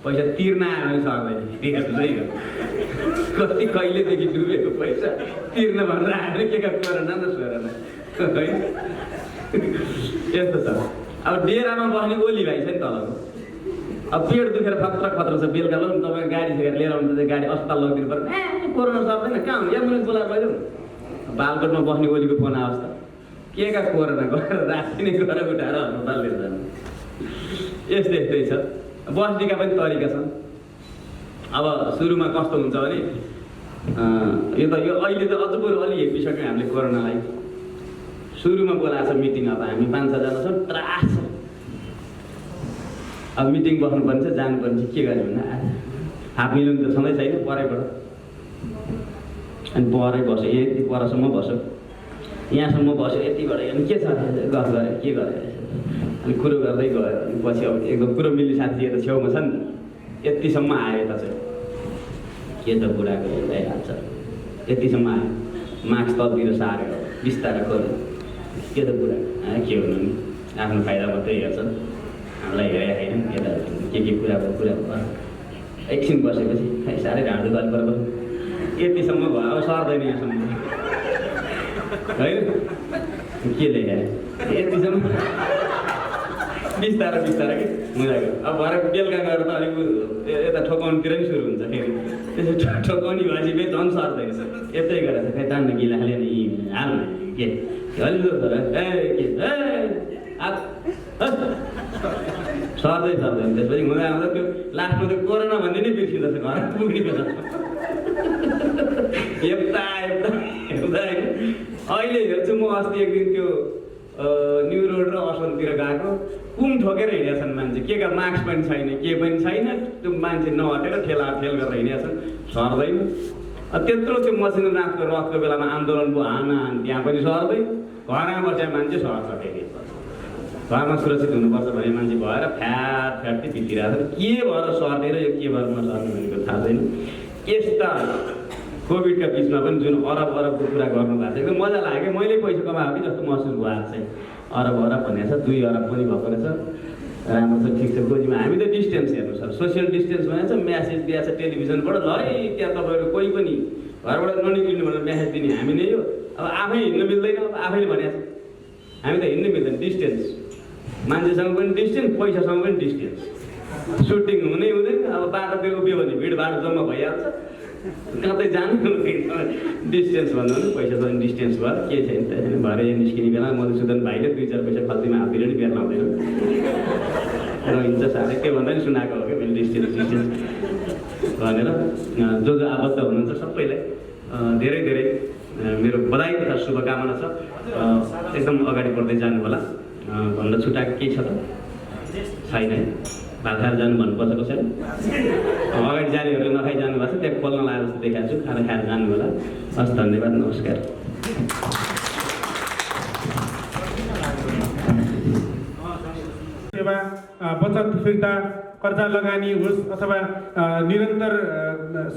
पैसा तिर्न आयो भने सर्दैन। कति कहिलेदेखि डुबेको पैसा तिर्न भनेर आयो भने के का कोरोना न सोरेन है। यस्तो छ। अब डेरामा बस्ने ओली भाइ छ नि तलको, अब पेट दुखेर खतरा छ, बेलुका ल तपाईँ गाडी छेकेर लिएर आउनु, गाडी अस्पताल लगिदिनु पर्छ। कोरोना सर्दैन, कहाँ हुनु, एम्बुलेन्स बोलाएर लैजाउँ। बालकोटमा बस्ने ओलीको फोन आउँछ, के का कोरोना गरेर राति नै गएर उठाएर अस्पताल लिएर जानु। यस्तै छ। बस्नेका पनि तरिका छन्। अब सुरुमा कस्तो हुन्छ भने यो अहिले त अझ बरु अलि हेपिसक्यो हामीले कोरोनालाई। सुरुमा बोलाएको छ मिटिङ, अब हामी 5-6 जना छौँ, त्रास छ। अब मिटिङ बस्नुपर्ने छ, जानुपर्ने छ, के गर्यो भने हात मिलाउनु त छँदै छैन परैबाट। अनि परै बस्यो, यति परसम्म बस्यो, यहाँसम्म बस्यो, यतिबाट अनि के छ गफ गऱ्यो, के गर्यो, अनि कुरो गर्दै गयो। अनि पछि अब एकदम कुरो मिल्ने साथी त छेउमा छ नि त, यतिसम्म आयो यता चाहिँ के त बुढाको भइहाल्छ। यतिसम्म आयो, मास्क तलतिर सार्यो, बिस्तारै गऱ्यो, के त बुढा के हुनु नि, आफ्नो फाइदा मात्रै हेर्छ, हामीलाई हेरेको छैन। यता के कुरा भयो। एकछिन बसेपछि खै साह्रै ढाँडो गर्नु पर्छ, यतिसम्म भयो, अब सर्दैन यहाँसम्म होइन। के लेखायो यतिसम्म बिस्तारै कि हुँदैन। अब भरे बेलुका गएर त अलिक यता ठोकाउनुतिर पनि सुरु हुन्छ। फेरि त्यसो ठोकाउने भएपछि फेरि झन् सर्दैन। यतै गरेर खै तान्न गिला हाल्यो नि हाल्नु के हल्लो छ र सर्दैन। त्यसपछि हुँदा त्यो लास्टमा त कोरोना भन्ने नै बिर्सिँदछ, घर पुग्ने बेला यता हेर्दा होइन। अहिले हेर्छु म, अस्ति एक दिन त्यो न्यु रोड र असलतिर गएको, कुम ठोकेर हिँडेका छन् मान्छे, के का मास्क पनि छैन, के पनि छैन, त्यो मान्छे नहटेर ठेल गरेर हिँडेका छन्, सर्दैन। त्यत्रो त्यो मसिनो रथको बेलामा आन्दोलन भयो, हान त्यहाँ पनि सर्दैन। घरमा बसेका मान्छे सर्छ। फेरि घरमा सुरक्षित हुनुपर्छ भन्ने मान्छे भएर फ्याट्दै भित्तिरहेको छ। के भएर सर्ने र यो के भएर नसर्ने भनेको थाहा छैन। यस्ता कोभिडका बिचमा पनि जुन अरबको कुरा गर्नुभएको छ, एकदम मजा लाग्यो। मैले पैसा कमाएको कि जस्तो महसुस भएको चाहिँ अरब भनेको छ, 2 अरब पनि भएको रहेछ। राम्रो छ, ठिक छ। गोजीमा हामी त डिस्टेन्स हेर्नु छ, सोसियल डिस्टेन्स भनेको छ। म्यासेज दिएको छ टेलिभिजनबाट, ल है त्यहाँ तपाईँहरू कोही पनि घरबाट ननिक्लिनु भनेर म्यासेज दिने हामी नै हो। अब आफै हिँड्नु मिल्दैन, अब आफैले भनेको छ हामी त हिँड्नु मिल्दैन। डिस्टेन्स, मान्छेसँग पनि डिस्टेन्स, पैसासँग पनि डिस्टेन्स। सुटिङ हुँदैन। अब बाटोतिर उभियो भने भिडभाड जम्मा भइहाल्छ, कतै जानु डिस्टेन्स भन्नु भने पैसासँग डिस्टेन्स भयो, के छैन त्यहाँ भएर यहाँ निस्किने बेला मधुसूदन भाइले 2-4 पैसा खल्तीमा हाल्दिएर नि बेर लाउँदैन रहन्छ। साह्रै त्योभन्दा नि सुनाएको हो कि मैले डिस्टेन्स भनेर। जो आबद्ध हुनुहुन्छ सबैलाई धेरै मेरो बधाई तथा शुभकामना छ। एकदम अगाडि बढ्दै जानु होला। भन्न छुट्याएको केही छ त छैन? भात खाएर जानु भन्नुपर्छ कसैले? अगाडि जानेहरूले नखाइ जानुभएको छ, त्यहाँ खोल्न लागेको जस्तो देखाएको छु। खाना खाएर जानु होला। हस्, धन्यवाद, नमस्कार। सेवा, बचत फिर्ता, कर्जा लगानी होस् अथवा निरन्तर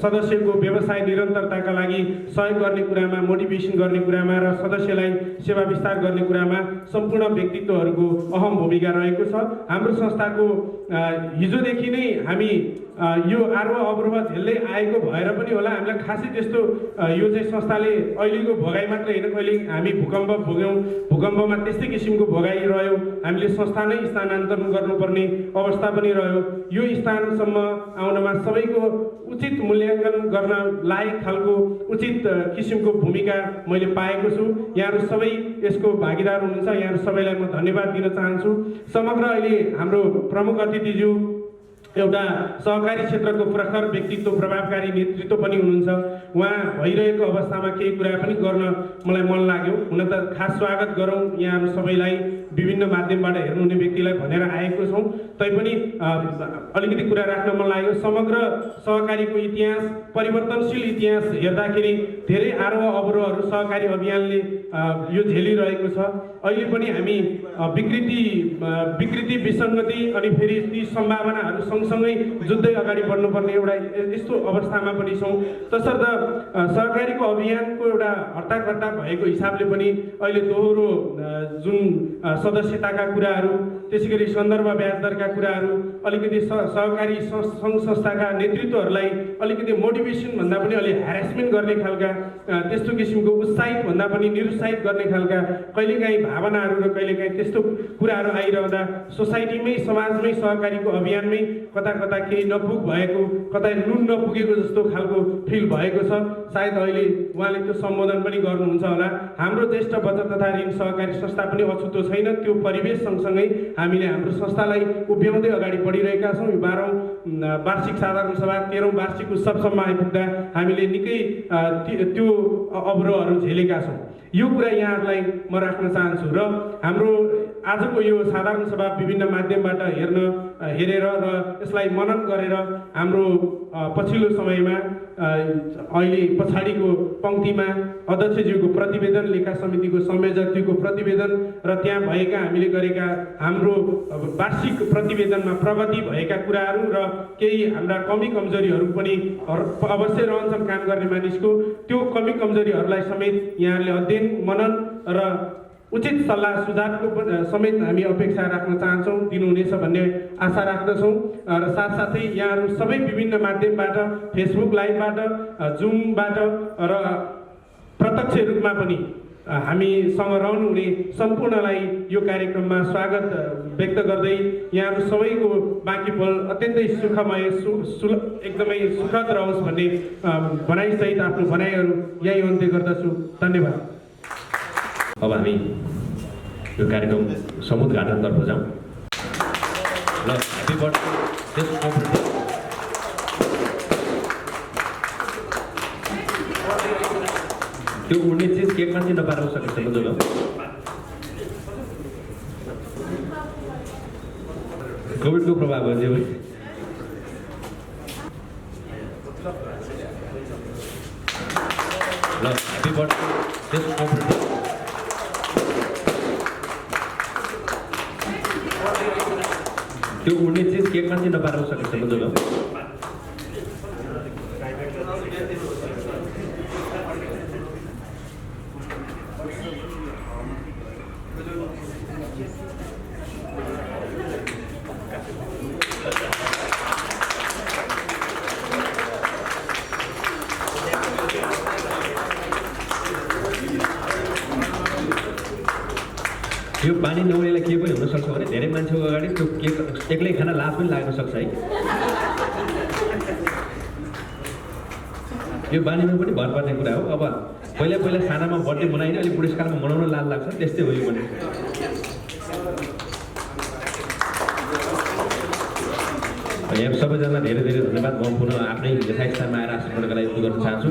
सदस्यको व्यवसाय निरन्तरताका लागि सहयोग गर्ने कुरामा, मोटिभेसन गर्ने कुरामा र सदस्यलाई सेवा विस्तार गर्ने कुरामा सम्पूर्ण व्यक्तित्वहरूको अहम भूमिका रहेको छ। हाम्रो संस्थाको हिजोदेखि नै हामी यो आरोह अवरोह झेल्दै आएको भएर पनि होला हामीलाई खासै त्यस्तो यो चाहिँ संस्थाले अहिलेको भोगाई मात्र होइन, कहिले हामी भूकम्प भोग्यौँ, भूकम्पमा त्यस्तै किसिमको भोगाई रह्यो, हामीले संस्था नै स्थानान्तरण गर्नुपर्ने अवस्था पनि रह्यो। यो स्थानसम्म आउनमा सबैको उचित मूल्याङ्कन गर्न लायक खालको उचित किसिमको भूमिका मैले पाएको छु। यहाँहरू सबै यसको भागीदार हुनुहुन्छ, यहाँहरू सबैलाई म धन्यवाद दिन चाहन्छु। समग्र अहिले हाम्रो प्रमुख अतिथिज्यू एउटा सहकारी क्षेत्रको प्रखर व्यक्तित्व, प्रभावकारी नेतृत्व पनि हुनुहुन्छ। उहाँ भइरहेको अवस्थामा केही कुरा पनि गर्न मलाई मन लाग्यो। हुन त खास स्वागत गरौँ यहाँहरू सबैलाई, विभिन्न माध्यमबाट हेर्नुहुने व्यक्तिलाई भनेर आएको छौँ, तैपनि अलिकति कुरा राख्न मन लाग्यो। समग्र सहकारीको इतिहास, परिवर्तनशील इतिहास हेर्दाखेरि धेरै आरोह अवरोहहरू सहकारी अभियानले यो झेलिरहेको छ। अहिले पनि हामी विकृति विसङ्गति अनि फेरि ती सम्भावनाहरू सँगसँगै जुझ्दै अगाडि बढ्नुपर्ने एउटा यस्तो अवस्थामा पनि छौँ। तसर्थ सहकारीको अभियानको एउटा हट्टाकट्टा भएको हिसाबले पनि अहिले दोहोरो जुन सदस्यताका कुराहरू, त्यसै गरी सन्दर्भ ब्याज दरका कुराहरू, अलिकति सहकारी सङ्घ संस्थाका नेतृत्वहरूलाई अलिकति मोटिभेसन भन्दा पनि अलि ह्यारेसमेन्ट गर्ने खालका, त्यस्तो किसिमको उत्साहित भन्दा पनि निरुत्साहित गर्ने खालका कहिलेकाहीँ भावनाहरू र कहिलेकाहीँ त्यस्तो कुराहरू आइरहँदा सोसाइटीमै, समाजमै, सहकारीको अभियानमै कता कता केही नपुग भएको, कतै नुन नपुगेको जस्तो खालको फिल भएको छ। सायद अहिले उहाँले त्यो सम्बोधन पनि गर्नुहुन्छ होला। हाम्रो ज्येष्ठ बचत तथा ऋण सहकारी संस्था पनि अछुतो छैन। त्यो परिवेश सँगसँगै हामीले हाम्रो संस्थालाई उभ्याउँदै अगाडि बढिरहेका छौँ। यो 12औं वार्षिक साधारण सभा, 13औं वार्षिक उत्सवसम्म आइपुग्दा हामीले निकै त्यो अवरोहहरू झेलेका छौँ। यो कुरा यहाँहरूलाई म राख्न चाहन्छु। र हाम्रो आजको यो साधारण सभा विभिन्न माध्यमबाट हेरेर र यसलाई मनन गरेर हाम्रो पछिल्लो समयमा अहिले पछाडिको पङ्क्तिमा अध्यक्षज्यूको प्रतिवेदन, लेखा समितिको संयोजकज्यूको प्रतिवेदन र त्यहाँ भएका हामीले गरेका हाम्रो वार्षिक प्रतिवेदनमा प्रगति भएका कुराहरू र केही हाम्रा कमी कमजोरीहरू पनि अवश्य रहन्छन् काम गर्ने मानिसको। त्यो कमी कमजोरीहरूलाई समेत यहाँहरूले अध्ययन, मनन र उचित सल्लाह सुझावको समेत हामी अपेक्षा राख्न चाहन्छौँ, दिनुहुनेछ भन्ने आशा राख्दछौँ। र साथसाथै यहाँहरू सबै विभिन्न माध्यमबाट, फेसबुक लाइभबाट, जुमबाट र प्रत्यक्ष रूपमा पनि हामीसँग रहनुहुने सम्पूर्णलाई यो कार्यक्रममा स्वागत व्यक्त गर्दै यहाँहरू सबैको बाँकी पल अत्यन्तै सुखमय, एकदमै सुखद रहोस् भन्ने भनाइसहित आफ्नो भनाइहरू यही अन्त्य गर्दछु। धन्यवाद। अब हामी यो कार्यक्रम समुद्घाटनतर्फ जाउँ। ल, ह्यापी बर्थडे त्यो उड्ने चिज केकमा चाहिँ नपार्न सकिन्छ बुझ्नु। कोभिडको प्रभाव हो त्यो। ल, ह्यापी बर्थडे त्यो उड्ने चिज केकमा चाहिँ नपार्न सकिन्छ बुझ्नु। यो पानी नहुनेलाई के पनि हुनसक्छ भने धेरै मान्छेको अगाडि त्यो केक एक्लै खान लाज पनि लाग्न सक्छ है। यो बानीमा पनि भर पर्ने कुरा हो। अब पहिला सानामा बर्थडे मनाइने, अहिले बुढेसकालमा मनाउन लाज लाग्छ, त्यस्तै हो यो पनि। यहाँ सबैजना धेरै धेरै धन्यवाद। म पुनः आफ्नै यथास्थानमा आएर आशीर्वादको लागि गर्न चाहन्छु।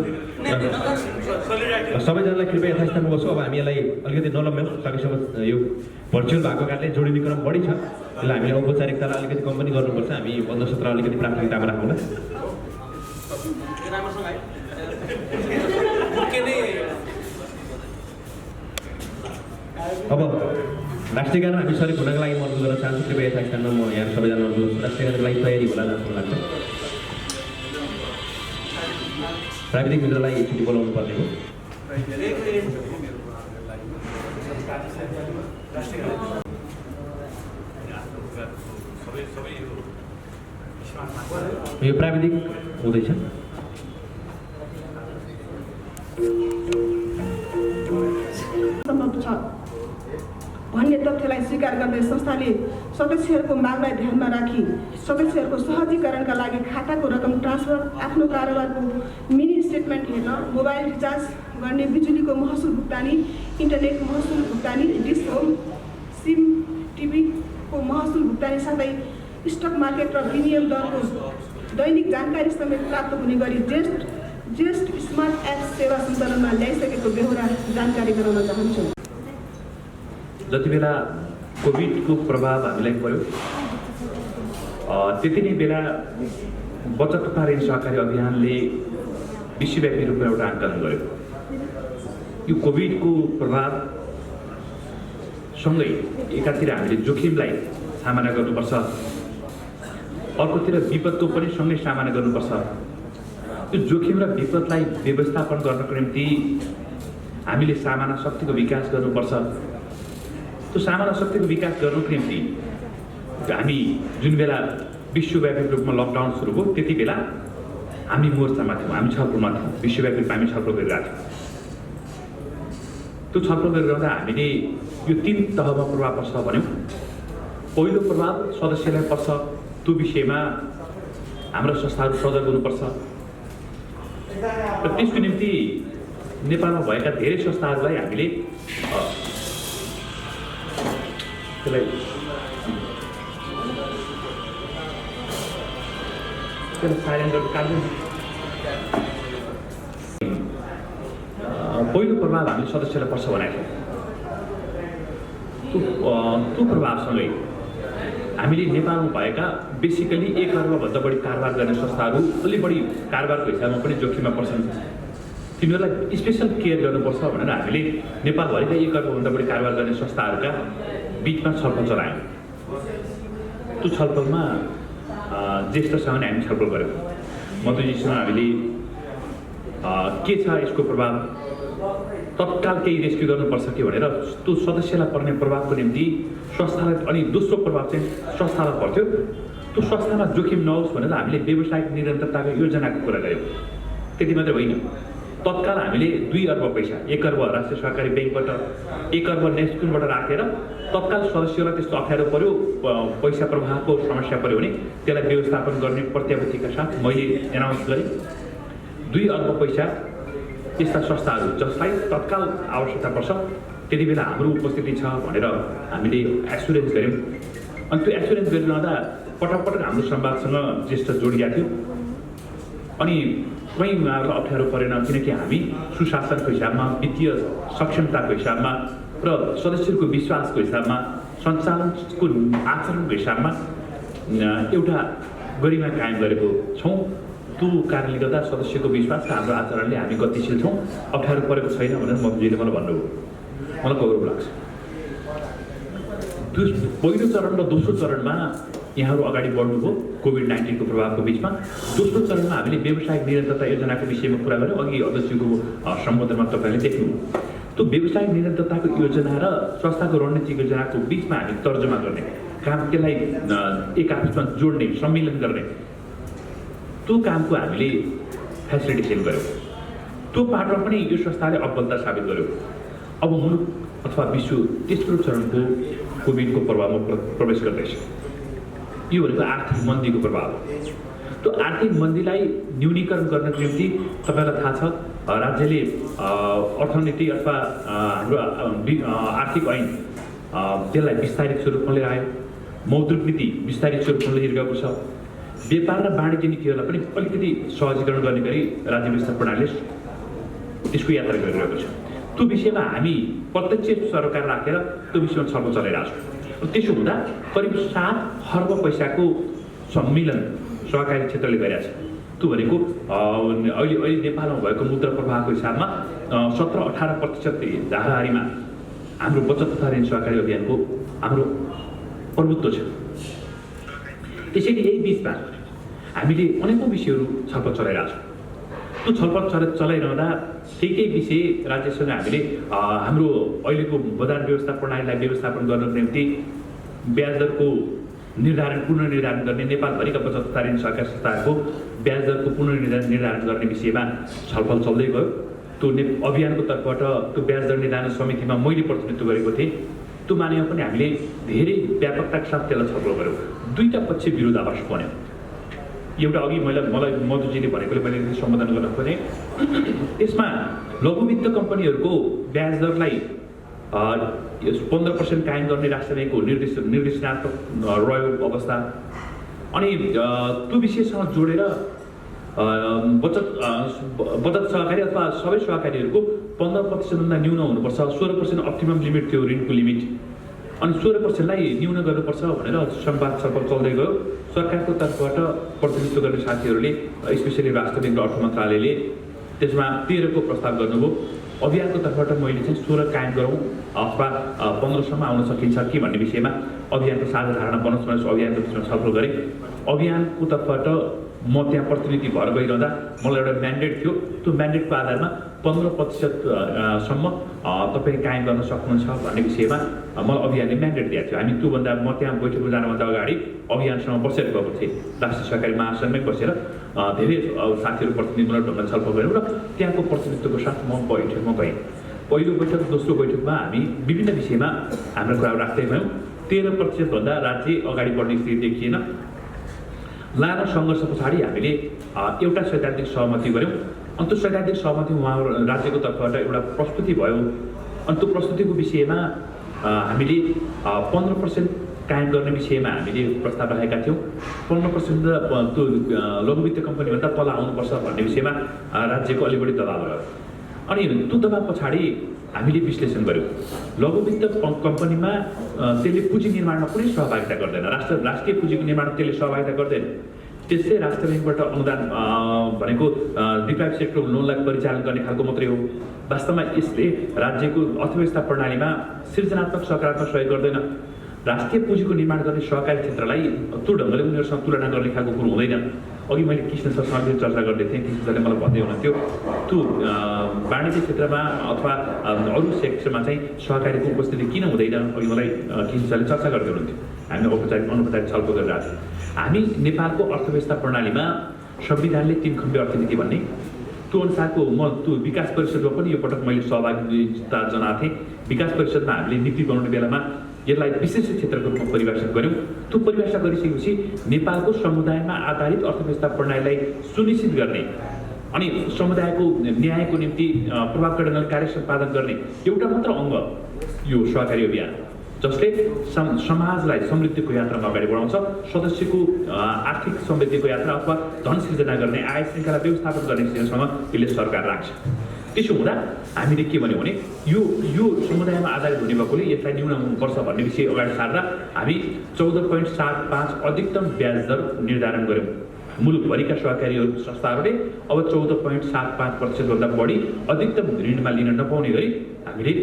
सबैजनालाई कृपया यथास्थानमा बस्छु। अब हामी यसलाई अलिकति नलम्ब्याउँ, सकेसम्म यो भर्चुअल भएको कारणले जोडिने क्रम बढी छ, त्यसलाई हामीले औपचारिकतालाई अलिकति कम पनि गर्नुपर्छ। हामी बन्द सत्र अलिकति प्राथमिकतामा राखौँ न। अब राष्ट्रिय गानमा हामी सरी हुनको लागि म अनुरोध गर्न चाहन्छु। कृपया यथास्थानमा म यहाँ सबैजना अनुरोध राष्ट्रिय गानको लागि तयारी होला जस्तो लाग्छ। प्राविधिक मित्रलाई एकचोटि बोलाउनु पर्ने हो। यो प्राविधिक हुँदैछ। सम्भव छ भन्ने तथ्यलाई स्वीकार गर्दै संस्थाले सदस्यहरूको मागलाई ध्यानमा राखी सदस्यहरूको सहजीकरणका लागि खाताको रकम ट्रान्सफर, आफ्नो कारोबारको मिनी स्टेटमेन्ट हेर्न, मोबाइल रिचार्ज गर्ने, बिजुलीको महसुल भुक्तानी, इन्टरनेट महसुल भुक्तानी, डिस होम, सिम, टिभीको महसुल भुक्तानी साथै स्टक मार्केट र विनिमय दरको दैनिक जानकारी समेत प्राप्त हुने गरी जेस्ट स्मार्ट एप सेवा सञ्चालनमा ल्याइसकेको बेहोरा जानकारी गराउन चाहन्छु। जति बेला कोभिडको प्रभाव हामीलाई पर्यो त्यति नै बेला बचत तथा ऋण सहकारी अभियानले विश्वव्यापी रूपमा एउटा आकलन गर्यो। यो कोभिडको प्रभाव सँगै एकातिर हामीले जोखिमलाई सामना गर्नुपर्छ, अर्कोतिर विपदको पनि सँगै सामना गर्नुपर्छ। यो जोखिम र विपदलाई व्यवस्थापन गर्नको निम्ति हामीले सामान्य शक्तिको विकास गर्नुपर्छ। त्यो सामान्य शक्तिको विकास गर्नुको निम्ति हामी जुन बेला विश्वव्यापी रूपमा लकडाउन सुरु भयो त्यति बेला हामी मोर्चामा थियौँ, हामी छलफलमा थियौँ, विश्वव्यापी रूपमा हामी छलफल गरिरहेको थियौँ। त्यो छलफल गरिरहँदा हामीले यो 3 तहमा प्रभाव पर्छ भन्यौँ। पहिलो प्रभाव सदस्यलाई पर्छ, त्यो विषयमा हाम्रा संस्थाहरू सजग हुनुपर्छ र त्यसको निम्ति नेपालमा भएका धेरै संस्थाहरूलाई हामीले पहिलो प्रभाव हामीले सदस्यलाई पर्छ भनेको त्यो प्रभावसँगै हामीले नेपालमा भएका बेसिकली 1 अर्बभन्दा बढी कारोबार गर्ने संस्थाहरू अलि बढी कारोबारको हिसाबमा पनि जोखिममा पर्छन्। तिनीहरूलाई स्पेसल केयर गर्नुपर्छ भनेर हामीले नेपालभरिका 1 अर्बभन्दा बढी कारोबार गर्ने संस्थाहरूका बिचमा छलफल चलायौँ। त्यो छलफलमा ज्येष्ठसँग हामी छलफल गऱ्यौँ। मन्त्रीजीसँग हामीले के छ यसको प्रभाव, तत्काल केही रेस्क्यु गर्नुपर्छ कि भनेर त्यो सदस्यलाई पर्ने प्रभावको निम्ति संस्थालाई, अनि दोस्रो प्रभाव चाहिँ संस्थालाई पर्थ्यो। त्यो संस्थामा जोखिम नहोस् भनेर हामीले व्यावसायिक निरन्तरताको योजनाको कुरा गऱ्यौँ। त्यति मात्रै होइन, तत्काल हामीले 2 अर्ब पैसा, 1 अर्ब राष्ट्रिय सहकारी ब्याङ्कबाट, 1 अर्ब नेस्कुलबाट राखेर तत्काल सदस्यलाई त्यस्तो अप्ठ्यारो पर्यो, पैसा प्रवाहको समस्या पर्यो भने त्यसलाई व्यवस्थापन गर्ने प्रत्याभूतिका साथ मैले एनाउन्स गरेँ। 2 अर्ब पैसा यस्ता संस्थाहरू जसलाई तत्काल आवश्यकता पर्छ त्यति बेला हाम्रो उपस्थिति छ भनेर हामीले एस्युरेन्स गऱ्यौँ। अनि त्यो एस्युरेन्स गरिरहँदा पटक हाम्रो संवादसँग ज्येष्ठ जोडिएको थियो। अनि कहीँ उहाँहरूलाई अप्ठ्यारो परेन, किनकि हामी सुशासनको हिसाबमा, वित्तीय सक्षमताको हिसाबमा र सदस्यहरूको विश्वासको हिसाबमा, सञ्चालनको आचरणको हिसाबमा एउटा गरिमा कायम गरेको छौँ। त्यो कारणले गर्दा सदस्यको विश्वास र हाम्रो आचरणले हामी गतिशील छौँ, अप्ठ्यारो परेको छैन भनेर मन्त्रीजीले मलाई भन्नुभयो। मलाई गौरव लाग्छ। त्यो पहिलो चरण र दोस्रो चरणमा यहाँहरू अगाडि बढ्नुभयो कोभिड-19 को प्रभावको बिचमा। दोस्रो चरणमा हामीले व्यावसायिक निरन्तरता योजनाको विषयमा कुरा गऱ्यौँ। अघि अध्यक्षको सम्बोधनमा तपाईँले देख्नु, त्यो व्यावसायिक निरन्तरताको योजना र संस्थाको रणनीतिक योजनाको बिचमा हामी तर्जुमा गर्ने काम, त्यसलाई एक आपसमा जोड्ने, सम्मिलन गर्ने, त्यो कामको हामीले फेसिलिटेसन गऱ्यौँ। त्यो पाटोमा पनि यो संस्थाले अब्बलता साबित गर्यो। अब मुलुक अथवा विश्व तेस्रो चरणको कोभिडको प्रभावमा प्रवेश गर्दैछ। यो भनेको आर्थिक मन्दीको प्रभाव। त्यो आर्थिक मन्दीलाई न्यूनीकरण गर्नको निम्ति तपाईँलाई थाहा छ राज्यले अर्थनीति अथवा हाम्रो आर्थिक ऐन त्यसलाई विस्तारित स्वरूपमा लिएर आयो। मौद्रिक नीति विस्तारित स्वरूपमा लिएर गएको छ। व्यापार र वाणिज्य नीतिहरूलाई पनि अलिकति सहजीकरण गर्ने गरी राज्य विस्तार प्रणालीले त्यसको यात्रा गरिरहेको छ। त्यो विषयमा हामी प्रत्यक्ष सरकार राखेर त्यो विषयमा छलफल चलाइरहेको छौँ। त्यसो हुँदा करिब 7 अर्ब पैसाको सम्मिलन सहकारी क्षेत्रले गरिरहेको छ। त्यो भनेको अहिले नेपालमा भएको मुद्रा प्रवाहको हिसाबमा 17-18% धाराहारीमा हाम्रो बचत तथा ऋण सहकारी अभियानको हाम्रो प्रभुत्व छ। त्यसैले यही बिचमा हामीले अनेकौँ विषयहरू छलफल चलाइरहेको छौँ। त्यो छलफल चलाइरहँदा केही विषय राज्यसँग हामीले हाम्रो अहिलेको बजार व्यवस्था प्रणालीलाई व्यवस्थापन गर्नको निम्ति ब्याज दरको पुनर्निर्धारण गर्ने नेपालभरिका बचत ऋण सहकारी संस्थाहरूको ब्याज दरको पुनर्निर्धारण गर्ने विषयमा छलफल चल्दै गयो। त्यो अभियानको तर्फबाट त्यो ब्याज दर निर्धारण समितिमा मैले प्रतिनिधित्व गरेको थिएँ। त्यो मानेमा पनि हामीले धेरै व्यापकताका साथ त्यसलाई छलफल गऱ्यौँ। दुईटा पक्ष विरोधाभास बन्यो। एउटा अघि मलाई मधुजीले भनेकोले मैले सम्बोधन गर्न खोजेँ। त्यसमा लघुवित्त कम्पनीहरूको ब्याज दरलाई 15% कायम गर्ने राष्ट्र ब्याङ्कको निर्देशनात्मक रह्यो अवस्था, अनि त्यो विषयसँग जोडेर बचत सहकारी अथवा सबै सहकारीहरूको 15% भन्दा न्यून हुनुपर्छ, 16% अप्टिमम लिमिट थियो ऋणको लिमिट, अनि 16%लाई न्यून गर्नुपर्छ भनेर संवाद छलफल चल्दै गयो। सरकारको तर्फबाट प्रतिनिधित्व गर्ने साथीहरूले स्पेसली राष्ट्र ब्याङ्क र अर्थ मन्त्रालयले त्यसमा 13 को प्रस्ताव गर्नुभयो। अभियानको तर्फबाट मैले चाहिँ 16 कायम गरौँ अथवा 15सम्म आउन सकिन्छ कि भन्ने विषयमा अभियानको साझा धारणा बनोस् भनेर अभियानको विषयमा छलफल गरेँ। अभियानको तर्फबाट म त्यहाँ प्रतिनिधि भएर गइरहँदा मलाई एउटा म्यान्डेट थियो। त्यो म्यान्डेटको आधारमा 15% सम्म तपाईँ कायम गर्न सक्नुहुन्छ भन्ने विषयमा मलाई अभियानले म्यान्डेट दिएको थियो। हामी त्योभन्दा म त्यहाँ बैठकमा जानुभन्दा अगाडि अभियानसँग बसेर गएको थिएँ। राष्ट्रिय सहकारी महासङ्घमै बसेर धेरै साथीहरू प्रतिनिधिमूलक ढङ्गले छलफल गऱ्यौँ र त्यहाँको प्रतिनिधित्वको साथ म बैठकमा गएँ। पहिलो बैठक, दोस्रो बैठकमा हामी विभिन्न विषयमा हाम्रो कुरा राख्दै गयौँ। 13% भन्दा राज्य अगाडि बढ्ने स्थिति देखिएन। लामो सङ्घर्ष पछाडि हामीले एउटा सैद्धान्तिक सहमति गऱ्यौँ। अनि त्यो सैद्धान्तिक सहमति उहाँ राज्यको तर्फबाट एउटा प्रस्तुति भयो। अनि त्यो प्रस्तुतिको विषयमा हामीले 15% कायम गर्ने विषयमा हामीले प्रस्ताव राखेका थियौँ। 15% त्यो लघुवित्त कम्पनीभन्दा तल आउनुपर्छ भन्ने विषयमा राज्यको अलि बढी दबाब रह्यो। अनि त्यो दबाब पछाडि हामीले विश्लेषण गऱ्यौँ। लघुवित्त कम्पनीमा त्यसले पुँजी निर्माणमा कुनै सहभागिता गर्दैन, राष्ट्रिय पुँजीको निर्माणमा त्यसले सहभागिता गर्दैन। त्यसले राष्ट्र ब्याङ्कबाट अनुदान भनेको डिप्राइभ सेक्टर लोनलाई परिचालन गर्ने खालको मात्रै हो। वास्तवमा यसले राज्यको अर्थव्यवस्था प्रणालीमा सृजनात्मक सकारात्मक सहयोग गर्दैन। राष्ट्रिय पुँजीको निर्माण गर्ने सहकारी क्षेत्रलाई त्यो ढङ्गले उनीहरूसँग तुलना गर्ने खालको कुरो हुँदैन। अघि मैले कृष्ण सरसँग चर्चा गर्दै थिएँ। कृष्ण सरले मलाई भन्दै हुनुहुन्थ्यो त्यो वाणिज्य क्षेत्रमा अथवा अरू सेक्टरमा चाहिँ सहकारीको उपस्थिति किन हुँदैन। अघि मलाई कृष्ण सरले चर्चा गर्दै हुनुहुन्थ्यो। हामी औपचारिक अनौपचारिक छलफल गरिरहेको थियौँ। हामी नेपालको अर्थव्यवस्था प्रणालीमा संविधानले 3 खम्बे अर्थनीति भन्ने त्यो अनुसारको त्यो विकास परिषदमा पनि यो पटक मैले सहभागिता जनाएको थिएँ। विकास परिषदमा हामीले नीति बनाउने बेलामा यसलाई विशेष क्षेत्रको रूपमा परिभाषित गऱ्यौँ। त्यो परिभाषा गरिसकेपछि नेपालको समुदायमा आधारित अर्थव्यवस्था प्रणालीलाई सुनिश्चित गर्ने अनि समुदायको न्यायको निम्ति प्रभावकारी ढङ्गले कार्य सम्पादन गर्ने एउटा मात्र अङ्ग यो सहकारी अभियान, जसले समाजलाई समृद्धिको यात्रामा अगाडि बढाउँछ, सदस्यको आर्थिक समृद्धिको यात्रा अथवा धन सृजना गर्ने, आय श्रृङ्खला व्यवस्थापन गर्ने विषयसँग यसले सरकार राख्छ। त्यसो हुँदा हामीले के भन्यौँ भने यो समुदायमा आधारित हुने भएकोले यसलाई न्यून हुनुपर्छ भन्ने विषय अगाडि सार्दा हामी 14.75 अधिकतम ब्याज दर निर्धारण गऱ्यौँ। मुलुकभरिका सहकारी संस्थाहरूले अब 14.75% भन्दा बढी अधिकतम ऋणमा लिन नपाउने गरी हामीले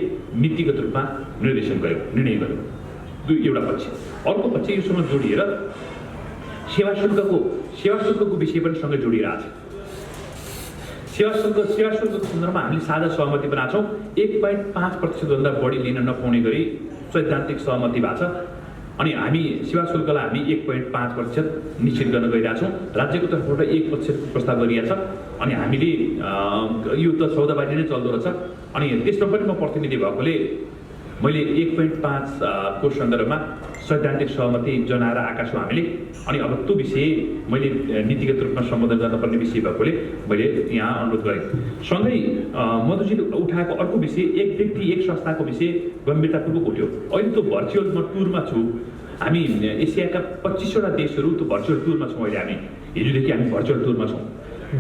नीतिगत रूपमा निर्देशन गऱ्यौँ, निर्णय गऱ्यौँ। एउटा पक्ष। अर्को पक्ष योसँग जोडिएर सेवा शुल्कको विषय पनि सँगै जोडिरहेछ। सेवा शुल्कको सन्दर्भमा हामीले साझा सहमति बनाएको छौँ। 1.5% भन्दा बढी लिन नपाउने गरी सैद्धान्तिक सहमति भएको छ। अनि हामी सेवा शुल्कलाई हामी 1.5% निश्चित गर्न गइरहेछौँ। राज्यको तर्फबाट 1% प्रस्ताव गरिएको छ। अनि हामीले यो त सौदाबाजी नै चल्दो रहेछ। अनि त्यसमा पनि म प्रतिनिधि भएकोले मैले 1.5 को सन्दर्भमा सैद्धान्तिक सहमति जनाएर आएका छौँ हामीले। अनि अब त्यो विषय मैले नीतिगत रूपमा सम्बोधन गर्नुपर्ने विषय भएकोले मैले यहाँ अनुरोध गरेँ। सँगै मधुजीले उठाएको अर्को विषय एक व्यक्ति एक संस्थाको विषय गम्भीरतापूर्वक उठ्यो। अहिले त्यो भर्चुअल म टुरमा छु। हामी एसियाका 25वटा देशहरू त्यो भर्चुअल टुरमा छौँ। अहिले हामी हिजोदेखि हामी भर्चुअल टुरमा छौँ।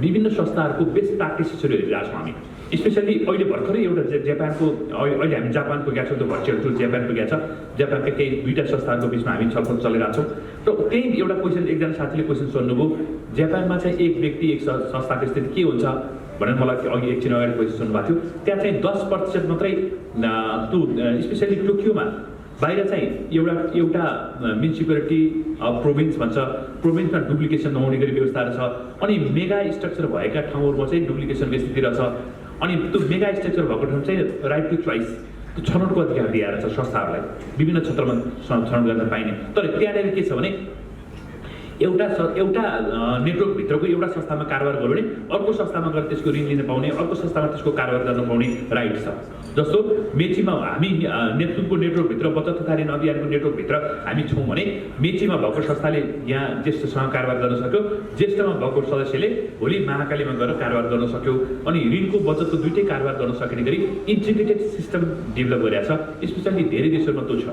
विभिन्न संस्थाहरूको बेस्ट प्र्याक्टिसेसहरू हेरिरहेको छौँ हामी। स्पेसली अहिले भर्खरै एउटा जापानको अहिले हामी जापान पुगेका छौँ। त्यो भर्चुअल टुर जापान पुगेको छ। जापानका केही 2टा संस्थाहरूको बिचमा हामी छलफल चलिरहेको छौँ। र त्यही एउटा क्वेसन एकजना साथीले क्वेसन सोध्नुभयो, जापानमा चाहिँ एक व्यक्ति एक संस्थाको स्थिति के हुन्छ भनेर मलाई अघि एकछिन अगाडि क्वेसन सोध्नुभएको थियो। त्यहाँ चाहिँ 10% मात्रै त्यो स्पेसली टोकियोमा बाहिर चाहिँ एउटा म्युनिसिपालिटी प्रोभिन्स भन्छ, प्रोभिन्समा डुप्लिकेसन नहुने गरी व्यवस्थाहरू छ। अनि मेगा स्ट्रक्चर भएका ठाउँहरूमा चाहिँ डुप्लिकेसनको स्थिति रहेछ। अनि त्यो मेगा स्ट्रक्चर भएको ठाउँ चाहिँ राइट टु चोइस त्यो छनौटको अधिकार दिएर छ संस्थाहरूलाई विभिन्न क्षेत्रमा छनौट गर्न पाइने। तर त्यहाँनिर के छ भने एउटा नेटवर्कभित्रको एउटा संस्थामा कारोबार गर्यो भने अर्को संस्थामा गएर त्यसको ऋण लिन पाउने, अर्को संस्थामा त्यसको कारोबार गर्न पाउने राइट छ। जस्तो मेचीमा हामी नेतृत्वको नेटवर्कभित्र बचत तथा ऋण अभियानको नेटवर्कभित्र हामी छौँ भने मेचीमा भएको संस्थाले यहाँ ज्येष्ठसँग कारोबार गर्न सक्यो, ज्येष्ठमा भएको सदस्यले भोलि महाकालीमा गएर कारोबार गर्न सक्यो। अनि ऋणको बचतको दुइटै कारोबार गर्न सक्ने गरी इन्टिग्रेटेड सिस्टम डेभलप गरेको छ। स्पेसली धेरै देशहरूमा त्यो छ।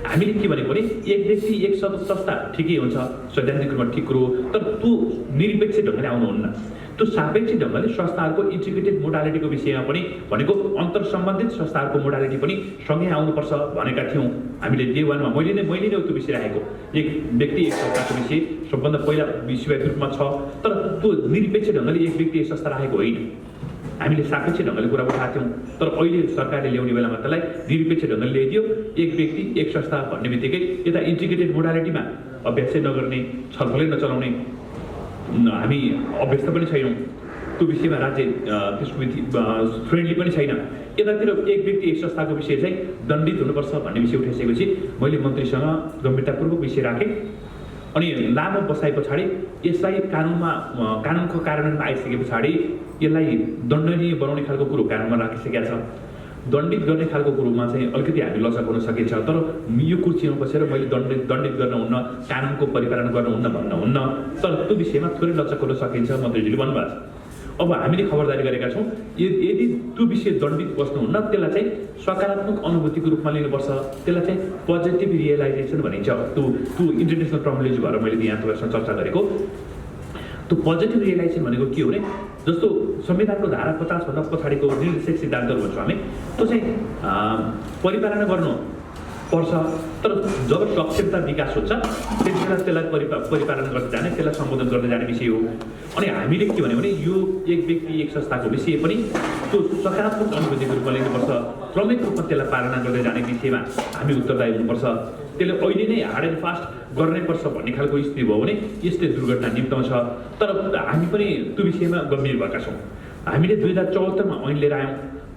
हामीले के भनेको भने एक व्यक्ति एक संस्था ठिकै हुन्छ, सैद्धान्तिक रूपमा ठिक कुरो, तर त्यो निरपेक्ष ढङ्गले आउनुहुन्न। त्यो सापेक्ष ढङ्गले संस्थाहरूको इन्टिग्रेटेड मोडालिटीको विषयमा पनि भनेको अन्तर सम्बन्धित संस्थाहरूको मोडालिटी पनि सँगै आउनुपर्छ भनेका थियौँ हामीले डे 1 मा। मैले नै त्यो विषय राखेको, एक व्यक्ति एक संस्थाको विषय सबभन्दा पहिला विश्वव्यापी रूपमा छ, तर त्यो निरपेक्ष ढङ्गले एक व्यक्ति एक संस्था राखेको होइन। हामीले सापेक्ष ढङ्गले कुरा उठाएको थियौँ, तर अहिले सरकारले ल्याउने बेलामा त्यसलाई निरपेक्ष ढङ्गले ल्याइदियो। एक व्यक्ति एक संस्था भन्ने बित्तिकै यता इन्टिग्रेटेड मोडालिटीमा अभ्यासै नगर्ने, छलफलै नचलाउने हामी अभ्यस्त पनि छैनौँ। त्यो विषयमा राज्य त्यसको फ्रेन्डली पनि छैन। यतातिर एक व्यक्ति एक संस्थाको विषय चाहिँ दण्डित हुनुपर्छ भन्ने विषय उठाइसकेपछि मैले मन्त्रीसँग गम्भीरतापूर्वक विषय राखेँ। अनि लामो बसाइ पछाडि यसलाई कानुनको कार्यान्वयनमा आइसके पछाडि यसलाई दण्डनीय बनाउने खालको कुरो कानुनमा राखिसकेका छ। दण्डित गर्ने खालको कुरोमा चाहिँ अलिकति हामी लचक हुन सकिन्छ, तर यो कुर्सीमा बसेर मैले दण्डित गर्न हुन्न, कानुनको परिपालन गर्न हुन्न भन्न हुन्न। तर त्यो विषयमा थोरै लचक हुन सकिन्छ, मन्त्रीजीले भन्नुभएको छ। अब हामीले खबरदारी गरेका छौँ, यदि त्यो विषय दण्डित बस्नुहुन्न त्यसलाई चाहिँ सकारात्मक अनुभूतिको रूपमा लिनुपर्छ। त्यसलाई चाहिँ पोजिटिभ रियलाइजेसन भनिन्छ। त्यो इन्टरनेसनल टर्मिनोलोजी भएर मैले यहाँ तपाईँसँग चर्चा गरेको। त्यो पोजिटिभ रियलाइजेसन भनेको के हो भने जस्तो संविधानको धारा 50 भन्दा पछाडिको निर्देशक सिद्धान्तहरू भन्छौँ हामी, त्यो चाहिँ परिपालन गर्नु पर्छ। तर जब सक्षमता विकास हुन्छ त्यतिबेला त्यसलाई परिपालन गर्दै जाने, त्यसलाई सम्बोधन गर्दै जाने विषय हो। अनि हामीले के भन्यो भने यो एक व्यक्ति एक संस्थाको विषय पनि त्यो सकारात्मक अनुभूतिको रूपमा लिनुपर्छ, क्रमिक रूपमा त्यसलाई पालना गर्दै जाने विषयमा हामी उत्तरदायी हुनुपर्छ। त्यसले अहिले नै हार्ड एन्ड फास्ट गर्नैपर्छ भन्ने खालको स्थिति भयो भने यसले दुर्घटना निम्ताउँछ। तर हामी पनि त्यो विषयमा गम्भीर भएका छौँ। हामीले 2074 मा ऐन लिएर आयौँ,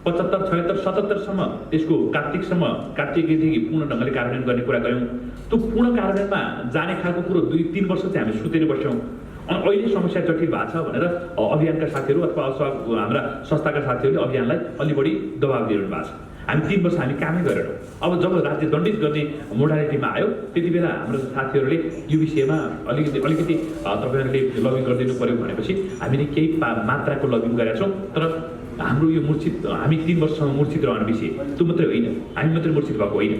75, 76, 77सम्म त्यसको कार्तिकदेखि पूर्ण ढङ्गले कार्यान्वयन गर्ने कुरा गऱ्यौँ। त्यो पूर्ण कार्यान्वयनमा जाने खालको कुरो 2-3 वर्ष चाहिँ हामी सुतेर बस्यौँ। अनि अहिले समस्या जटिल भएको छ भनेर अभियानका साथीहरू अथवा हाम्रा संस्थाका साथीहरूले अभियानलाई अलि बढी दबाब दिइरहनु भएको छ। हामी 3 वर्ष हामी कामै गरेनौँ। अब जब राज्य दण्डित गर्ने मोडालिटीमा आयो त्यति बेला हाम्रो साथीहरूले यो विषयमा अलिकति तपाईँहरूले लबिङ गरिदिनु पर्यो भनेपछि हामीले केही मात्राको लबिङ गरेका छौँ। तर हाम्रो यो हामी 3 वर्षसम्म मूर्छित रहने विषय त्यो मात्रै होइन, हामी मात्रै मूर्छित भएको होइन।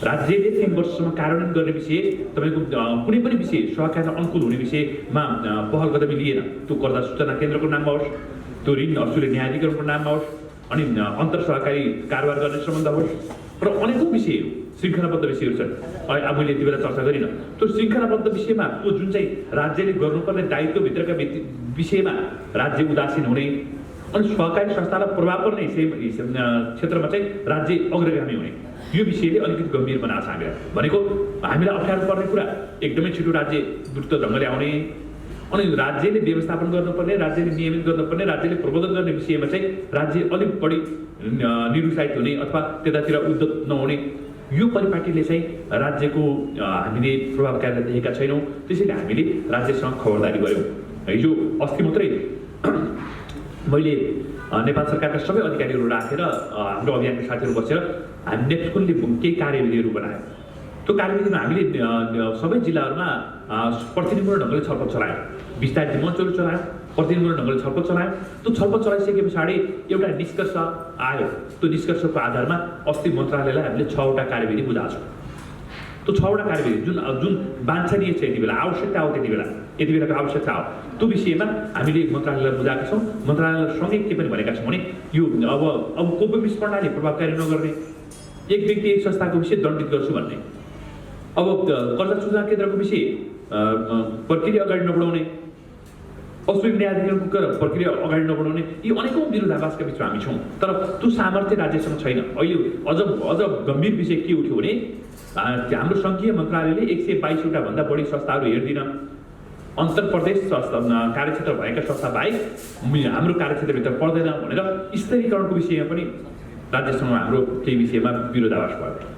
राज्यले 3 वर्षसम्म कार्यान्वयन गर्ने विषय तपाईँको कुनै पनि विषय सहकार्य अनुकूल हुने विषयमा पहल कदमी लिएन। त्यो कर्जा सूचना केन्द्रको नाममा होस्, त्यो ऋण असुली न्यायाधिकरणको नाममा होस्, अनि अन्तर सहकारी कारोबार गर्ने सम्बन्ध होस्, र अनेकौँ विषयहरू श्रृङ्खलाबद्ध विषयहरू छन्। मैले यति बेला चर्चा गरिनँ। त्यो श्रृङ्खलाबद्ध विषयमा त्यो जुन चाहिँ राज्यले गर्नुपर्ने दायित्वभित्रका विषयमा राज्य उदासीन हुने अनि सहकारी संस्थालाई प्रभाव पर्ने क्षेत्रमा चाहिँ राज्य अग्रगामी हुने, यो विषयले अलिकति गम्भीर बनाएको छ। हामीलाई भनेको हामीलाई अप्ठ्यारो पर्ने कुरा एकदमै छिटो राज्य द्रुत ढङ्गले आउने, अनि राज्यले व्यवस्थापन गर्नुपर्ने, राज्यले नियमित गर्नुपर्ने, राज्यले प्रबन्धन गर्ने विषयमा चाहिँ राज्य अलिक बढी निरुत्साहित हुने अथवा त्यतातिर उद्यत नहुने, यो परिपाटीले चाहिँ राज्यको हामीले प्रभावकारिता देखेका छैनौँ। त्यसैले हामीले राज्यसँग खबरदारी गऱ्यौँ। हिजो अस्ति मात्रै मैले नेपाल सरकारका सबै अधिकारीहरू राखेर हाम्रो अभियानका साथीहरू बसेर हामी नेप्सकुलले केही कार्यविधिहरू बनायौँ। त्यो कार्यविधिमा हामीले सबै जिल्लाहरूमा प्रतिनिधिमूलक ढङ्गले छलफल चलायौँ, विस्तारित मञ्चहरू चलायौँ, प्रतिनिधिमूलक ढङ्गले छलफल चलायौँ। त्यो छलफल चलाइसके पछाडि एउटा निष्कर्ष आयो। त्यो निष्कर्षको आधारमा अस्ति मन्त्रालयलाई हामीले 6वटा कार्यविधि बुझाएको छौँ। त्यो 6वटा कार्यविधि जुन वाञ्छनीय छ, यति बेला आवश्यकता हो, यति बेलाको आवश्यकता हो, त्यो विषयमा हामीले मन्त्रालयलाई बुझाएका छौँ। मन्त्रालयसँगै के पनि भनेका छौँ भने यो अब कोपीस प्रणाली प्रभावकारी नगर्ने, एक व्यक्ति एक संस्थाको विषय दण्डित गर्छु भन्ने, अब कर्जा सूचना केन्द्रको विषय प्रक्रिया अगाडि नबढाउने, असुली न्यायाधिकरणको प्रक्रिया अगाडि नबढाउने, यी अनेकौँ विरोधाभासका बिचमा हामी छौँ। तर त्यो सामर्थ्य राज्यसँग छैन। अहिले अझ गम्भीर विषय के उठ्यो भने हाम्रो सङ्घीय मन्त्रालयले 122वटा भन्दा बढी संस्थाहरू हेर्दिन, अन्तर प्रदेश कार्यक्षेत्र भएका संस्था बाहेक हाम्रो कार्यक्षेत्रभित्र पर्दैन भनेर स्तरीकरणको विषयमा पनि राज्यसभामा हाम्रो केही विषयमा विरोधाभास भयो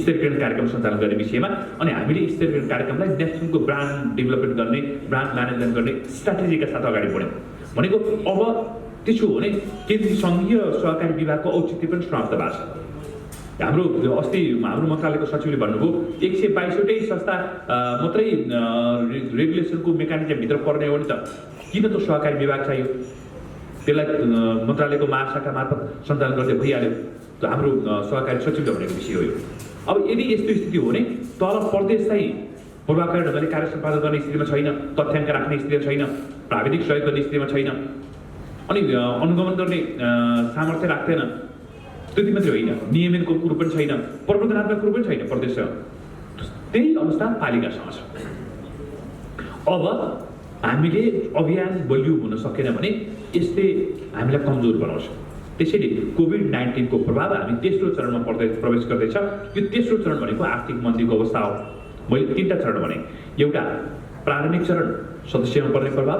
स्तरीकरण कार्यक्रम सञ्चालन गर्ने विषयमा अनि हामीले स्तरीकरण कार्यक्रमलाई नेसनलको ब्रान्ड डेभलपमेन्ट गर्ने ब्रान्ड म्यानेजमेन्ट गर्ने स्ट्राटेजीका साथ अगाडि बढ्यौँ भनेको अब त्यसो हो भने केन्द्रीय सङ्घीय सहकारी विभागको औचित्य पनि समाप्त भएको छ हाम्रो अस्ति हाम्रो मन्त्रालयको सचिवले भन्नुभयो 122वटै संस्था मात्रै रेगुलेसनको मेकानिजमभित्र पर्ने हो नि त किन त सहकारी विभाग चाहियो त्यसलाई मन्त्रालयको महाशाखा मार्फत सञ्चालन गर्दै भइहाल्यो त हाम्रो सहकारी सचिवले भनेको विषय हो यो अब यदि यस्तो स्थिति हो भने तर प्रदेश चाहिँ पूर्वाकार ढङ्गले कार्य सम्पादन गर्ने स्थितिमा छैन तथ्याङ्क राख्ने स्थितिमा छैन प्राविधिक सहयोग गर्ने स्थितिमा छैन अनि अनुगमन गर्ने सामर्थ्य राख्दैन त्यति मात्रै होइन नियमनको कुरो पनि छैन प्रबन्धनात्मक कुरो पनि छैन प्रदेशसँग त्यही अवस्था पालिकासँग छ अब हामीले अभियान बलियो हुन सकेन भने यसले हामीलाई कमजोर बनाउँछ त्यसैले कोभिड-19 को प्रभाव हामी तेस्रो चरणमा प्रवेश गर्दैछ यो तेस्रो चरण भनेको आर्थिक मन्दीको अवस्था हो मैले 3टा चरण भने एउटा प्रारम्भिक चरण सदस्यमा पर्ने प्रभाव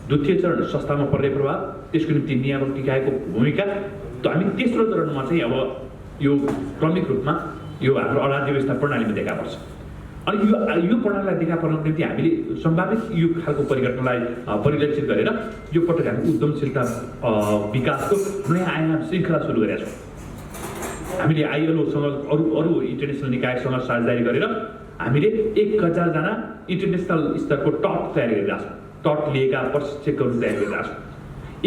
द्वितीय चरण संस्थामा पर्ने प्रभाव त्यसको निम्ति नियामक निकायको भूमिका त हामी तेस्रो चरणमा चाहिँ अब यो क्रमिक रूपमा यो हाम्रो अराज्य व्यवस्था प्रणालीमा देखा पर्छ अनि यो प्रणालीलाई देखा पर्नको निम्ति हामीले सम्भावित यो खालको परिघटनालाई परिलक्षित गरेर यो पटक हामी उद्यमशीलता विकासको नयाँ आयाम श्रृङ्खला सुरु गरेका छौँ हामीले आइएलओसँग अरू इन्टरनेसनल निकायसँग साझेदारी गरेर हामीले 1000 जना इन्टरनेसनल स्तरको टट तयार गरिरहेका छौँ टट लिएका प्रशिक्षकहरू तयार गरिरहेका छौँ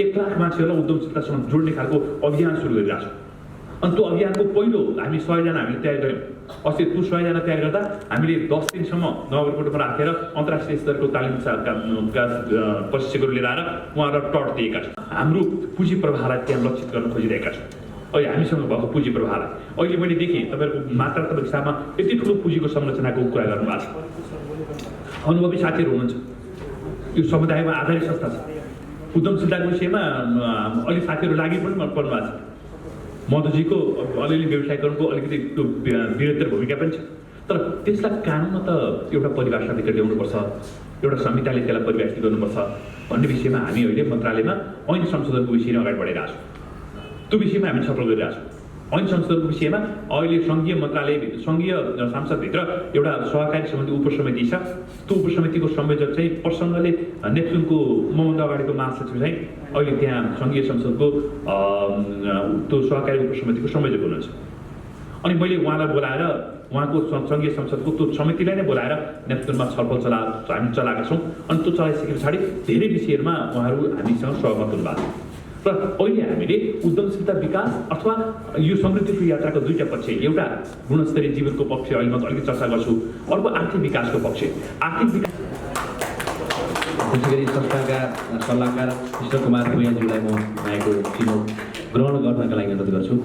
1 लाख मान्छेहरूलाई उद्यमशीलतासँग जोड्ने खालको अभियान सुरु गरिरहेका छौँ अनि त्यो अभियानको पहिलो हामी 100 जना हामीले तयार गऱ्यौँ अस्ति त्यो 100 जना तयार गर्दा हामीले 10 दिनसम्म नगरकोटमा राखेर अन्तर्राष्ट्रिय स्तरको तालिम प्रशिक्षकहरू लिएर आएर उहाँहरूलाई टट दिएका छौँ हाम्रो पुँजी प्रवाहलाई त्यहाँ लक्षित गर्न खोजिरहेका छौँ अहिले हामीसँग भएको पुँजी प्रवाहलाई अहिले मैले देखेँ तपाईँहरूको मात्रात्मक हिसाबमा यति ठुलो पुँजीको संरचनाको कुरा गर्नुभएको छ अनुभवी साथीहरू हुनुहुन्छ यो समुदायमा आधारित संस्था छ उद्यमशीलताको विषयमा अलिक साथीहरू लागि पनि पर्नु भएको छ मधुजीको अलिअलि व्यवसायीकरणको अलिकति त्यो वृहत्तर भूमिका पनि छ तर त्यसलाई कानुनमा त एउटा परिभाषाभित्र ल्याउनुपर्छ एउटा संहिताले त्यसलाई परिभाषित गर्नुपर्छ भन्ने विषयमा हामी अहिले मन्त्रालयमा ऐन संशोधनको विषयमा अगाडि बढिरहेका छौँ त्यो विषयमा हामी छलफल गरिरहेका छौँ ऐन संशोधनको विषयमा अहिले सङ्घीय मन्त्रालय सङ्घीय सांसदभित्र एउटा सहकारी समिति उपसमिति छ त्यो उपसमितिको संयोजक चाहिँ प्रसङ्गले नेप्चुनको मभन्दा अगाडिको महासचिव चाहिँ अहिले त्यहाँ सङ्घीय संसदको त्यो सहकारी उपसमितिको संयोजक हुनुहुन्छ अनि मैले उहाँलाई बोलाएर उहाँको सङ्घीय संसदको त्यो समितिलाई नै बोलाएर नेप्चुनमा छलफल हामी चलाएका छौँ अनि त्यो चलाइसके पछाडि धेरै विषयहरूमा उहाँहरू हामीसँग सहमत हुनुभएको छ र अहिले हामीले उद्यमशीलता विकास अथवा यो समृद्धिको यात्राको दुईटा पक्ष एउटा गुणस्तरीय जीवनको पक्ष अहिले म अलिकति चर्चा गर्छु अर्को आर्थिक विकासको पक्ष आर्थिक विकास त्यसैगरी संस्थाका सल्लाहकार कृष्ण कुमार भुइयाज्यूलाई म यहाँको चिनो ग्रहण गर्नका लागि अनुरोध गर्छु